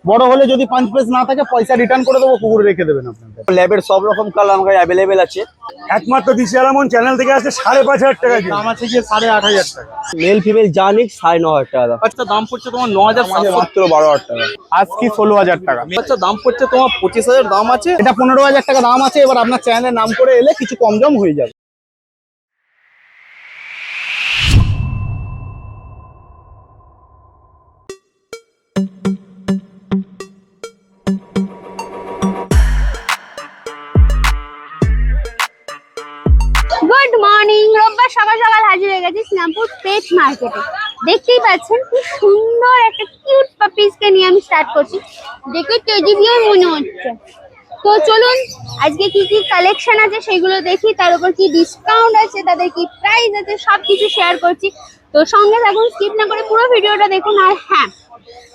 বড় হলে যদি 5 পিস না থাকে পয়সা রিটার্ন করে দেবো, কুকুর রেখে দেবেন আপনাদের। ল্যাবের সব রকম কালার আমার অ্যাভেলেবেল আছে। একমাত্র দিশি আলামন চ্যানেল থেকে আসছে 5,500 টাকা দাম আছে গিয়ে 8,500 টাকা। মেল ফিমেল যা নিক 9,500 টাকা। আচ্ছা দাম পড়ছে তোমার 9,700, মাত্র 12,000 টাকা। আজকে 16,000 টাকা। আচ্ছা দাম পড়ছে তোমার 25,000 দাম আছে। এটা 15,000 টাকা দাম আছে। এবার আপনার চ্যানেলের নাম করে এলে কিছু কম জম হয়ে যাবে। Good morning. রোববার সকাল সকাল হাজির হয়ে গেছি শ্রীরামপুর পেট মার্কেটে। দেখতেই পাচ্ছেন কি সুন্দর একটা কিউট পাপিসকে নিয়ে আমি স্টার্ট করছি। দেখে টেডি বিয়ার মনে হচ্ছে। তো চলুন আজকে কি কি কালেকশন আছে সেগুলো দেখি, তার উপর কি ডিসকাউন্ট আছে, তাদের কি প্রাইস আছে, সবকিছু শেয়ার করছি। তো সঙ্গে থাকুন, স্কিপ না করে পুরো ভিডিওটা দেখুন। আর হ্যাঁ,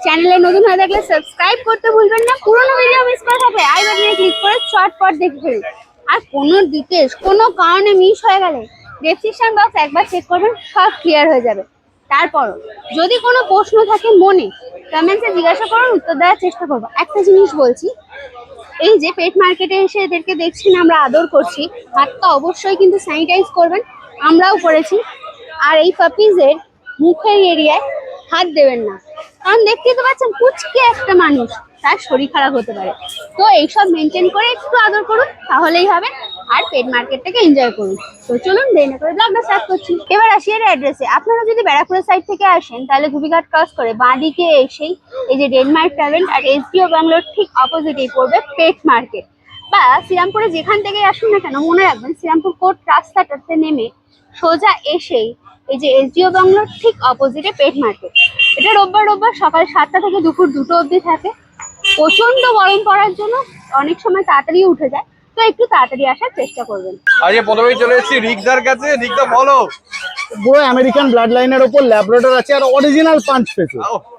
চ্যানেলে নতুন হয়ে থাকলে সাবস্ক্রাইব করতে ভুলবেন না। পুরোনো ভিডিও মিস করে থাকলে আই বাটনে ক্লিক করে চটপট দেখে ফেলুন। আর কোনো ডিটেলস কোনো কারণে মিস হয়ে গেলে ডেসক্রিপশন বক্স একবার চেক করবেন, সব ক্লিয়ার হয়ে যাবে। তারপরও যদি কোনো প্রশ্ন থাকে মনে, কমেন্টসে জিজ্ঞাসা করুন, উত্তর দেওয়ার চেষ্টা করবো। একটা জিনিস বলছি, এই যে পেট মার্কেটে এসে এদেরকে দেখছেন আমরা আদর করছি, হাতটা অবশ্যই কিন্তু স্যানিটাইজ করবেন, আমরাও করেছি। আর এই পাপিজের মুখের এরিয়ায় হাত দেবেন না, কারণ দেখতেই তো পাচ্ছেন কুচকে একটা মানুষ, তার শরীর খারাপ হতে পারে। তো এইসব মেনটেন করে একটু আদর করুন, তাহলেই হবে। আর পেট মার্কেটটাকে এনজয় করুন। তো চলুন দেরি না করে ব্লগটা স্টার্ট করছি। এবার আসি এর অ্যাড্রেসে। আপনারা যদি ব্যারাকপুরের সাইড থেকে আসেন তাহলে গুবিঘাট ক্রস করে বাঁদিকে এসেই এই যে ডেনমার্ক ট্যালেন্ট আর এসডিও বাংলোর ঠিক অপোজিটেই পড়বে পেট মার্কেট। বা শ্রীরামপুরে যেখান থেকে আসুন না কেন, মনে রাখবেন শ্রীরামপুর কোর্ট রাস্তাটাতে নেমে সোজা এসেই এই যে এসডিও বাংলোর ঠিক অপোজিটে পেট মার্কেট। এটা রোববার সকাল 7টা থেকে দুপুর 2টো অবধি থাকে। প্রচন্ড গরম পড়ার জন্য অনেক সময় তাড়াতাড়ি উঠে যায়, তো একটু তাড়াতাড়ি আসার চেষ্টা করবেন। আজকে প্রথমেই চলে এসেছি রিকদার কাছে। রিকদা বলো। পুরো আমেরিকান ব্লাড লাইনের উপর ল্যাব্রাডর আছে আর অরিজিনাল 5 পিস।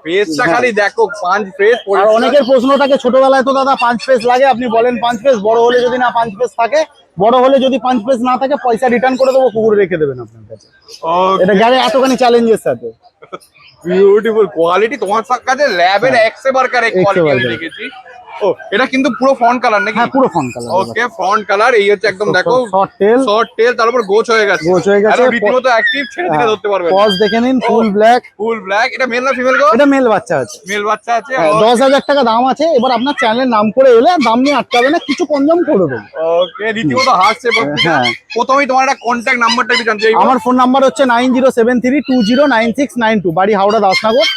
ফেসটা খালি দেখো, 5 ফেস। আর অনেকের প্রশ্ন থাকে ছোটবেলায় তো দাদা 5 পিস লাগে, আপনি বলেন 5 পিস, বড় হলে যদি না 5 পিস থাকে, বড় হলে যদি 5 পিস না থাকে পয়সা রিটার্ন করে দেবো, কুকুর রেখে দেবেন আপনার কাছে। এটা গাড়ি এতখানি চ্যালেঞ্জের সাথে। বিউটিফুল কোয়ালিটি তোমার কাছে ল্যাবের এক্সে বার্কার এই কোয়ালিটি আমি দেখেছি। ও এটা কিন্তু পুরো ফ্রন্ট কালার নাকি? হ্যাঁ পুরো ফ্রন্ট কালার। ওকে ফ্রন্ট কালার। এই হচ্ছে একদম দেখো শর্ট টেল, তারপর গোছ হয়ে গেছে। রীতিমতো অ্যাক্টিভ, ছেড়ে দিলে ধরতে পারবে। পজ দেখে নিন, ফুল ব্ল্যাক। এটা মেল না ফিমেল গো? এটা মেল বাচ্চা আছে। মেল বাচ্চা আছে। 10,000 টাকা দাম আছে। এবার আপনার চ্যানেলের নাম করে এলে দাম নিয়ে আটকাবে না, কিছু কম দাম করে দেবো। ওকে রীতিমতো হাসছে। হ্যাঁ প্রথমেই তোমার একটা কন্ট্যাক্ট নাম্বারটা একটু জানতে চাই। আমার ফোন নাম্বার হচ্ছে 9073209692, বাড়ি হাওড়া দাসনগর।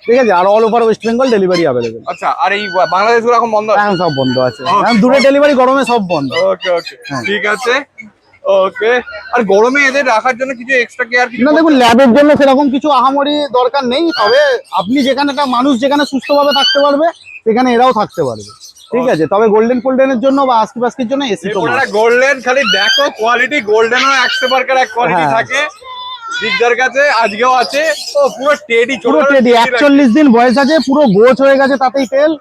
ঠিক আছে। আর all over West Bengal delivery available. আচ্ছা আর এই বাংলাদেশ এখন বন্ধ আছে? এখন সব বন্ধ আছে, দূরে ডেলিভারি, গরমে সব বন্ধ। ওকে ঠিক আছে। ওকে আর গরমে এদের রাখার জন্য কিছু এক্সট্রা কেয়ার কিছু না? দেখুন ল্যাবের জন্য সেরকম কিছু আহামরি দরকার নেই, তবে আপনি যেখানে একটা মানুষ যেখানে সুস্থভাবে থাকতে পারবে সেখানে এরাও থাকতে পারবে। ঠিক আছে। তবে গোল্ডেন ফোল্ডেনের জন্য বা আস্কি পাস্কির জন্য এসি তো গোল্ডেন, খালি দেখো কোয়ালিটি গোল্ডেনও একশো বারকার এক কোয়ালিটি থাকে রিকদার কাছে। আজকেও আছে। ও পুরো টেডি, পুরো টেডি, 41 দিন বয়স আছে, পুরো গোছ হয়ে গেছে, তাতেই তেল।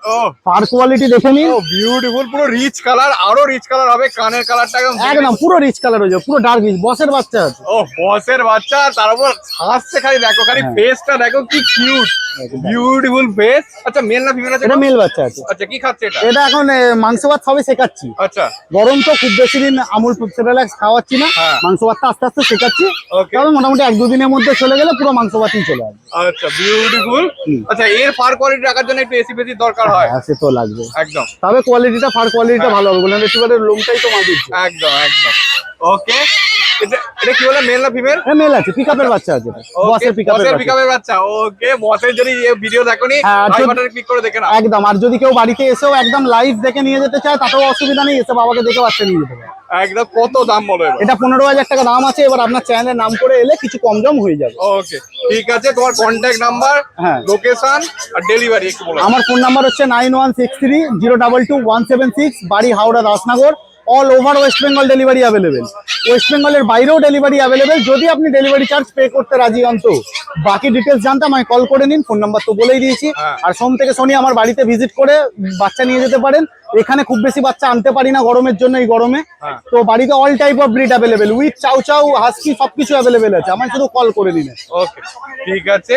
ফার কোয়ালিটি দেখে নিন। ও বিউটিফুল, পুরো রিচ কালার, আরো রিচ কালার হবে। কানের কালারটা একদম পুরো রিচ কালার হয়ে যাবে, পুরো ডার্ক রিচ। বসের বাচ্চা আছে। ও বসের বাচ্চা, তার উপর হাসছে, খালি দেখো, খালি ফেসটা দেখো কি কিউট, বিউটিফুল ফেস। আচ্ছা মেল না ফিমেল আছে? এটা মেল বাচ্চা আছে। আচ্ছা কি খাচ্ছে এটা? এটা এখন মাংস ভাত সবে শেখাচ্ছি। আচ্ছা গরম তো, খুব বেশি দিন আমুল সেরেলাক্স খাওয়াচ্ছি না, মাংস ভাতটা আস্তে আস্তে শেখাচ্ছি। তবে মোটামুটি 1-2 দিনের মধ্যে চলে গেলে পুরো মাংস ভাতই চলে আসবে। আচ্ছা বিউটিফুল। আচ্ছা এর ফার কোয়ালিটি রাখার জন্য একটু এসি বেশি দরকার হয়? হ্যাঁ সে তো লাগবে একদম। তবে কোয়ালিটিটা, ফার কোয়ালিটিটা ভালো হবে। গোল্ডেন রিট্রিভারের লোমটাই তো মার দিচ্ছে। একদম। ওকে এটা কি বলে, মেল না ফিমেল? হ্যাঁ মেল আছে, পিকআপের বাচ্চা আছে। বসের পিকআপের বাচ্চা। ওকে বসের যদি এই ভিডিও দেখোনি আই বাটনে ক্লিক করে দেখে নাও। একদম। আর যদি কেউ বাড়িতে এসেও একদম লাইভ দেখে নিয়ে যেতে চায় তাতেও অসুবিধা নেই, এসে বাবাকে দেখে বাচ্চা নিয়ে যেতে পারে। একদম। কত দাম বলো? এটা 15,000 টাকা দাম আছে। এবার আপনার চ্যানেলের নাম করে এলে কিছু কম জম হয়ে যাবে। ওকে ঠিক আছে। তোমার কন্ট্যাক্ট নাম্বার, লোকেশন আর ডেলিভারি একটু বলো। আমার ফোন নাম্বার হচ্ছে 9163022176, বাড়ি Howrah Dasnagar. All over West Bengal delivery available. West বেঙ্গলের বাইরেও ডেলিভারি অ্যাভেলেবেল, যদি আপনি ডেলিভারি চার্জ পে করতে রাজি হন তো। বাকি ডিটেলস জানতে আমায় কল করে নিন, ফোন নাম্বার তো বলেই দিয়েছি। আর সোম থেকে শনি আমার বাড়িতে ভিজিট করে বাচ্চা নিয়ে যেতে পারেন। এখানে খুব বেশি বাচ্চা আনতে পারি না গরমের জন্য, এই গরমে তো বাড়িতে all type of breed available, with chow chow husky সবকিছু অ্যাভেলেবেল আছে, আমায় শুধু কল করে দিন। ওকে ঠিক আছে।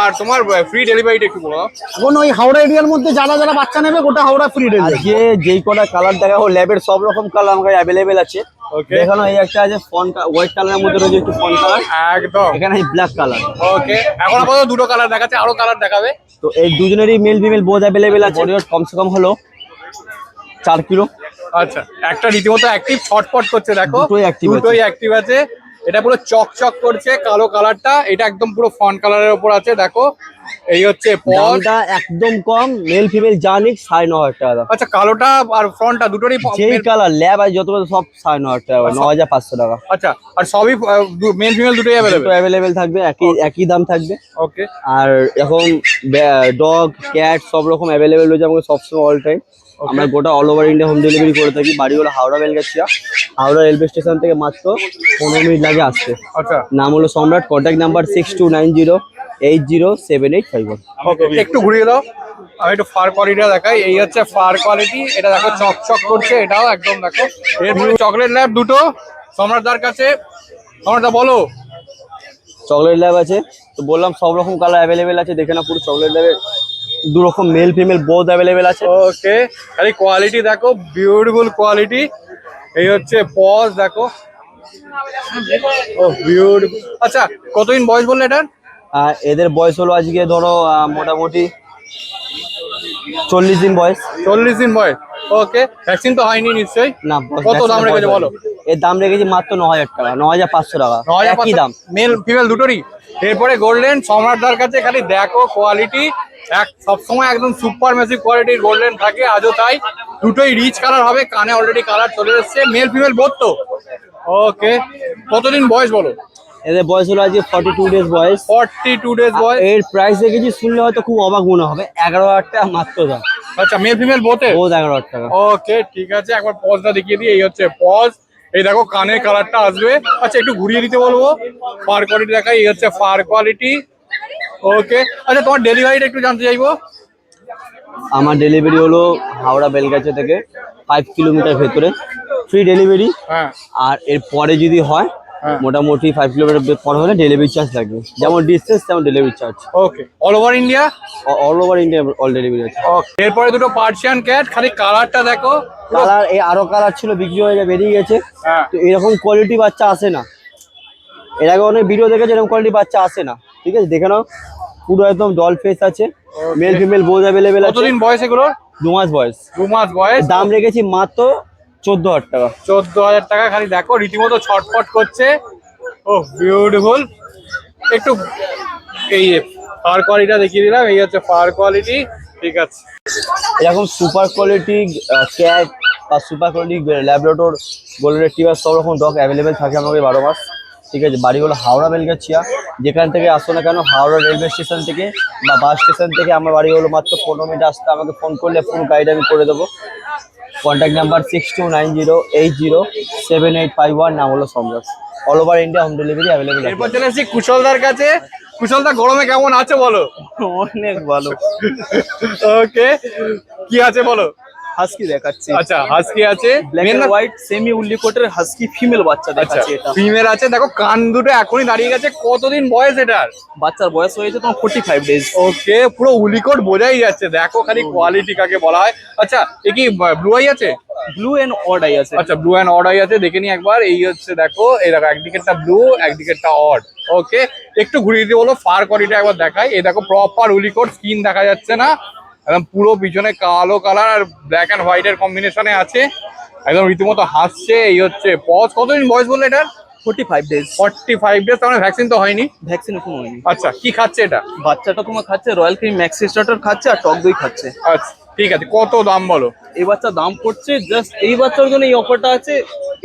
আর তোমার ফ্রি ডেলিভারিটা একটু বলো। এখন ওই হাওড়া এরিয়ার মধ্যে যারা যারা বাচ্চা নেবে গোটা হাওড়া ফ্রি ডেলিভারি। আজকে যেই কটা কালার দেখাবো ল্যাবের সব রকম কালার আমাকে অ্যাভেলেবেল আছে। Okay. দেখানো এই একটা আছে ফন হোয়াইট কালারের মধ্যে রয়েছে একটু ফন কালার, একদম। এখানে ব্ল্যাক কালার। ওকে, এখন আপাতত দুটো কালার দেখাচ্ছে, আরো কালার দেখাবে। তো এই দুজনেরই মেল ফিমেল বোথ অ্যাভেলেবেল আছে। বডি ওয়েট কমসে কম হলো 4 কিলো। আচ্ছা, একটা রীতিমতো অ্যাক্টিভ ছটফট করছে, দেখো দুটোই active আছে। দুটোই অ্যাক্টিভ আছে। এটা পুরো চকচক করছে কালো কালারটা, এটা একদম পুরো ফন কালারের উপর আছে। দেখো এই হচ্ছে পজ। দামটা একদম কম, মেল ফিমেল জানিক 9,500 টাকা দাম। আচ্ছা, কালোটা আর ফ্রন্টটা দুটোরই যেই কালার ল্যাব আছে যত সব 9,500 টাকা, 9,500 টাকা। আচ্ছা, আর সবই মেল ফিমেল দুটোই দুটো অ্যাভেলেবল। অ্যাভেলেবেল থাকবে, একই দাম থাকবে। ওকে, আর এখন ডগ ক্যাট সব রকম অ্যাভেলেবেল রয়েছে আমাকে সবসময় অল টাইম। আমরা গোটা all over India home delivery করে থাকি। বাড়ি হলো হাওড়া বেলগাছিয়া, হাওড়া রেলওয়ে স্টেশন থেকে মাত্র 15 মিনিট লাগে আসতে। আচ্ছা নাম হলো সম্রাট, কন্ট্যাক্ট নাম্বার 6290807851। ওকে, একটু ঘুরিয়ে দাও, আমি একটু ফার কোয়ালিটিটা দেখাই। এই হচ্ছে ফার কোয়ালিটি, এটা দেখো চকচক করছে, এটাও একদম দেখো। এরপরে চকলেট ল্যাব দুটো সম্রাটদার কাছে। সম্রাটদা বলো। চকলেট ল্যাব আছে, তো বললাম সব রকম কালার অ্যাভেলেবেল আছে। দেখে না পুরো চকলেট ল্যাবে দু রকম মেল ফিমেল বোথ অ্যাভেলেবেল আছে। ওকে, খালি কোয়ালিটি দেখো, বিউটিফুল কোয়ালিটি। এই হচ্ছে পজ দেখো, ও বিউটিফুল। আচ্ছা, কতদিন বয়স বললে এটার? আর এদের বয়স হলো আজকে ধরো মোটামুটি 40 দিন বয়স। 40 দিন বয়স। ওকে, ভ্যাকসিন তো হয়নি নিশ্চয়ই? না, কত দাম রেখেছে বলো? এর দাম রেখেছি মাত্র 9,000 টাকা, 9,500 টাকা, একই দাম। মেল ফিমেল দুটোরই। এরপরে গোল্ডেন সম্রাটদার কাছে খালি দেখো কোয়ালিটি, সবসময় একদম সুপার ম্যাসিভ কোয়ালিটির গোল্ডেন থাকে, আজও তাই। দুটোই রিচ কালার হবে, কানে অলরেডি কালার চলে এসছে, মেল ফিমেল বোথ তো। ওকে, কতদিন বয়স বলো? এদের বয়স হলো আজকে 42 ডেজ বয়স। 42 ডেজ বয়স। এর প্রাইস দেখেছি, শুনলে হয়তো খুব অবাক মনে হবে, 11,000 টাকা মাত্র দাম। আচ্ছা, মেল ফিমেল বোথে? ও 11,000 টাকা। ওকে ঠিক আছে, একবার পজটা দেখিয়ে দিই। এই হচ্ছে পজ, এই দেখো কানের কালারটা আসবে। আচ্ছা, একটু ঘুরিয়ে দিতে বলবো, ফার কোয়ালিটি দেখাই। এই হচ্ছে ফার কোয়ালিটি। ওকে, আচ্ছা তোমার ডেলিভারিটা একটু জানতে চাইবো। আমার ডেলিভারি হলো হাওড়া বেলগাছিয়া থেকে 5 কিলোমিটার ভেতরে, ফ্রি ডেলিভারি। হ্যাঁ, আর এর পরে যদি হয় হ্যাঁ। মোটামুটি 5 কিলোমিটার পর হলে ডেলিভারি চার্জ লাগবে, যেমন ডিস্টেন্স তেমন delivery charge. Okay, all over India? All over India all delivery আছে। ওকে, এরপরে দুটো পার্সিয়ান ক্যাট, খালি কালারটা দেখো। কালার এই আরো কালার ছিল, বিক্রি হয়ে যায়, বেরিয়ে গেছে। হ্যাঁ, তো এরকম কোয়ালিটি বাচ্চা আসে না, এর আগে অনেক ভিডিও দেখেছে, এরকম কোয়ালিটি বাচ্চা আসে না। ঠিক আছে, দেখে নাও, পুরো একদম ডল ফেস আছে, মেল ফিমেল বোথ অ্যাভেলেবেল আছে। কতদিন বয়স এগুলোর? 2 মাস বয়স। 2 মাস বয়স। দাম রেখেছি মাত্র 14,000 টাকা। 14,000 টাকা। খালি দেখো রীতিমতো ছটফট করছে, ও বিউটিফুল। একটু এই ফার কোয়ালিটিটা দেখিয়ে দিলাম। এই হচ্ছে ফার কোয়ালিটি। ঠিক আছে, এরকম সুপার কোয়ালিটি ক্যাট বা super quality Labrador golden retriever সব রকম ডগ অ্যাভেলেবেল থাকে আমাদের 12 মাস। ঠিক আছে, বাড়ি হলো হাওড়া বেলগাছিয়া, যেখান থেকে আসো না কেন, হাওড়া রেলওয়ে স্টেশন থেকে বা বাস স্টেশন থেকে আমার বাড়ি হলো মাত্র 15 মিনিট আসতে। আমাকে ফোন করলে পুরো গাইড আমি করে দেবো। কন্ট্যাক্ট নাম্বার 6290807851, নাম হলো সম্রাট। All over India home delivery available এরপর চলে এসেছি কুশলদার কাছে। কুশলদা গরমে কেমন আছে বলো? অনেক ভালো। ওকে, কি আছে বলো? হাস্কি দেখাচ্ছি, আচ্ছা, হাস্কি আছে, ব্ল্যাক এন্ড হোয়াইট সেমি উল্লি কোটের হাস্কি ফিমেল বাচ্চা আচ্ছা দেখাচ্ছি। এটা ফিমেল আছে, দেখো কান দুটো এখনই দাঁড়িয়ে গেছে। কতদিন বয়স এটার? বাচ্চার বয়স হয়েছে তোমার 45 ডেজ। ওকে, পুরো উলিকোট বোঝাই যাচ্ছে, দেখো খালি কোয়ালিটি কাকে বলা হয়। আচ্ছা, এ কি ব্লু আই আছে? ব্লু এন্ড অড আই আছে। আচ্ছা, ব্লু অ্যান্ড অড আই আছে, দেখে নি একবার। এই হচ্ছে দেখো, এই দেখো একদিকেরটা ব্লু, একদিকেরটা অড। ওকে, একটু ঘুরিয়ে দিয়ে বলো ফার কোয়ালিটি একবার দেখাই। এই দেখো প্রপার উলিকোট, স্কিন দেখা যাচ্ছে না, একদম পুরো পিছনে কালো কালার আর ব্ল্যাক অ্যান্ড হোয়াইট এর কম্বিনেশনে আছে, একদম রীতিমতো হাসছে। এই হচ্ছে পজ। কতদিন বয়স বললে এটার? 45 ডেজ। 45 ডেজ, তার মানে ভ্যাকসিন তো হয়নি? ভ্যাকসিন এখনো হয়নি। আচ্ছা, কি খাচ্ছে এটা? বাচ্চাটা তোমার খাচ্ছে রয়্যাল ক্রিম ম্যাক্সি স্টার্টার খাচ্ছে আর টক দই খাচ্ছে। আচ্ছা, ঠিক আছে, কত দাম বলো? এই বাচ্চার দাম পড়ছে জাস্ট এই বাচ্চার জন্য এই অফারটা আছে,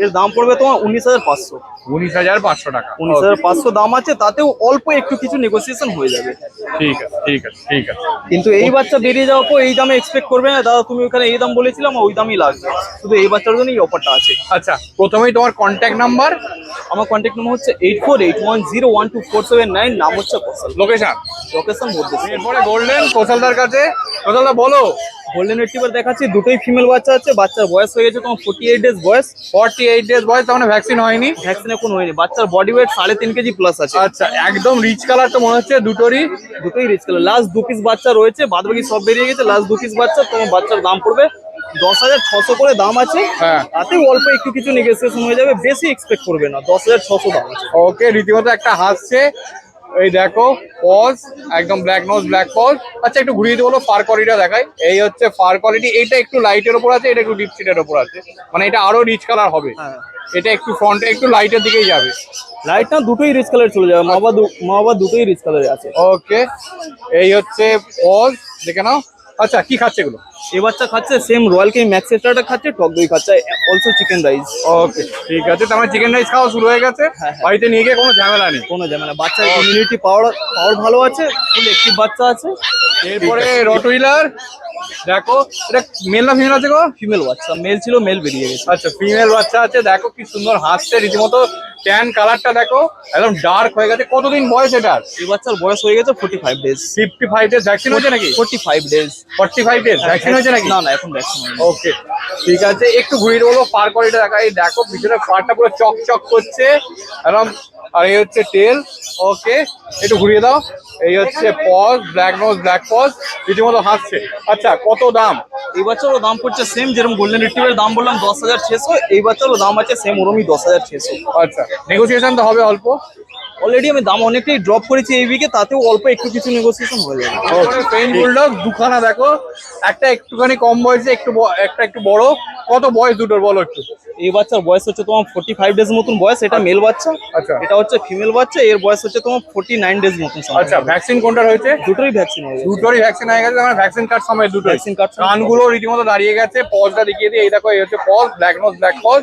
এর দাম পড়বে তোমার 19,500। 19,500 টাকা। 19,500 দাম আছে, তাতেও অল্প একটু কিছু নেগোসিয়েশন হয়ে যাবে। ঠিক আছে, ঠিক আছে, ঠিক আছে। কিন্তু এই বাচ্চা বেরিয়ে যাওয়ার পর এই দামে এক্সপেক্ট করবে না দাদা, তুমি ওখানে এই দাম বলেছিলাম ওই দামই লাগবে, শুধু এই বাচ্চার জন্য এই অফারটা আছে। আচ্ছা, প্রথমেই তোমার কন্ট্যাক্ট নাম্বার। আমার কন্ট্যাক্ট নাম্বার হচ্ছে 8481012479, নাম হচ্ছে কৌশল, লোকেশন লোকেশন বলতে। এরপরে গোল্ডেন কোশালদার কাছে। কোশালদা বলো। গোল্ডেন রিট্রিভার দেখাচ্ছি, দুটোই ফিমেল বাচ্চা আছে, বাচ্চার বয়স হয়ে গেছে তোমার 48 ডেজ বয়স। 48 ডেজ বয়স, তার মানে ভ্যাকসিন হয়নি? ভ্যাকসিন এখন হয়নি, বাচ্চার বডি ওয়েট 3.5 কেজি প্লাস আছে। আচ্ছা, একদম রিচ কালার তো মনে হচ্ছে দুটোরই। দুটোই রিচ কালার, লাস্ট 2 পিস বাচ্চা রয়েছে, বাদ বাকি সব বেরিয়ে গেছে। লাস্ট 2 পিস বাচ্চা, তোমার বাচ্চার দাম পড়বে 10,600 করে দাম আছে। হ্যাঁ। তাতে অল্প একটু কিছু নেগোসিয়েশন হয়ে যাবে, বেশি এক্সপেক্ট করবে না, 10,600 দাম আছে। ওকে, রীতিমতো একটা হাসছে। এই দেখো পজ, একদম ব্ল্যাক নোজ ব্ল্যাক পজ। আচ্ছা, একটু ঘুরিয়ে দিয়ে বলো ফার কোয়ালিটিটা দেখাই। এই হচ্ছে ফার কোয়ালিটি, এটা একটু লাইটের ওপর আছে, এটা একটু ডিপ সিটের ওপর আছে, মানে এটা আরো রিচ কালার হবে। হ্যাঁ। এটা একটু ফ্রন্টে একটু লাইটের দিকেই যাবে। লাইট না, দুটোই রিচ কালার চলে যাবে, মা বাবা দুটোই রিচ কালারে আছে। ওকে, এই হচ্ছে পজ, দেখে নাও। আচ্ছা, কি খাচ্ছে এগুলো? এই বাচ্চা খাচ্ছে সেম রয়্যাল কেমি ম্যাক্স এক্সট্রাটা খাচ্ছে, টক দই খাচ্ছে, অলসো চিকেন রাইস। ওকে, ঠিক আছে, তার মানে চিকেন রাইস খাওয়া শুরু হয়ে গেছে। হ্যাঁ। বাড়িতে নিয়ে গিয়ে কোনো ঝামেলা নেই। কোনো ঝামেলা, বাচ্চার ইমিউনিটি পাওয়ার ভালো আছে, ফুল অ্যাক্টিভ বাচ্চা আছে। এরপরে রটুইলার দেখো, এটা মেল না ফিমেল আছে গো? ফিমেল বাচ্চা, মেল ছিল মেল বেরিয়ে গেছে। আচ্ছা, ফিমেল বাচ্চা আছে, দেখো কি সুন্দর হাসছে, রীতিমতো ট্যান কালারটা দেখো একদম ডার্ক হয়ে গেছে। কতদিন বয়স এটার? এই বাচ্চার বয়স হয়ে গেছে 45 ডেজ। 55 ডেজ ভ্যাকসিন হয়েছে নাকি? 45 ডেজ। 45 ডেজ ভ্যাকসিন হয়েছে নাকি? না না, এখন ভ্যাকসিন হয়নি। ওকে, ঠিক আছে, একটু ঘুরিয়ে বলো ফার কোয়ালিটি দেখা। এই দেখো পিছনে ফারটা পুরো চকচক করছে একদম। আর এই হচ্ছে টেল। ওকে, একটু ঘুরিয়ে দাও। এই হচ্ছে paws, black nose black paws, রীতিমতো হাসছে। আচ্ছা, কত দাম? এই বাচ্চারও দাম পড়ছে সেম, যেরকম গোল্ডেন রিট্রিভারের দাম বললাম 10,600, এই বাচ্চারও দাম আছে সেম ওরমই 10,600। আচ্ছা, নেগোসিয়েশন তো হবে অল্প। অলরেডি আমি দাম অনেকটাই ড্রপ করেছি এই উইকে, তাতেও অল্প একটু কিছু নেগোসিয়েশন হয়ে যাবে। পেইন বুলডগ দুখানা দেখো, একটা একটুখানি কম বয়সে, একটা একটু বড়। কত বয়স দুটোর বলো একটু? এই বাচ্চার বয়স হচ্ছে তোমার 45 ডেজ মতন বয়স, এটা মেল বাচ্চা। আচ্ছা। এটা হচ্ছে ফিমেল বাচ্চা, এর বয়স হচ্ছে তোমার 49 ডেজ মতন। আচ্ছা, ভ্যাকসিন কোনটার হয়েছে? দুটোই ভ্যাকসিন হয়ে গেছে। দুটোরই ভ্যাকসিন হয়ে গেছে, মানে ভ্যাকসিন কার্ড সময় দুটো। ভ্যাকসিন কার্ড কানগুলো রীতিমতো দাঁড়িয়ে গেছে। পজটা দেখিয়ে দিই, এই দেখো, এই হচ্ছে paws, black nose black paws.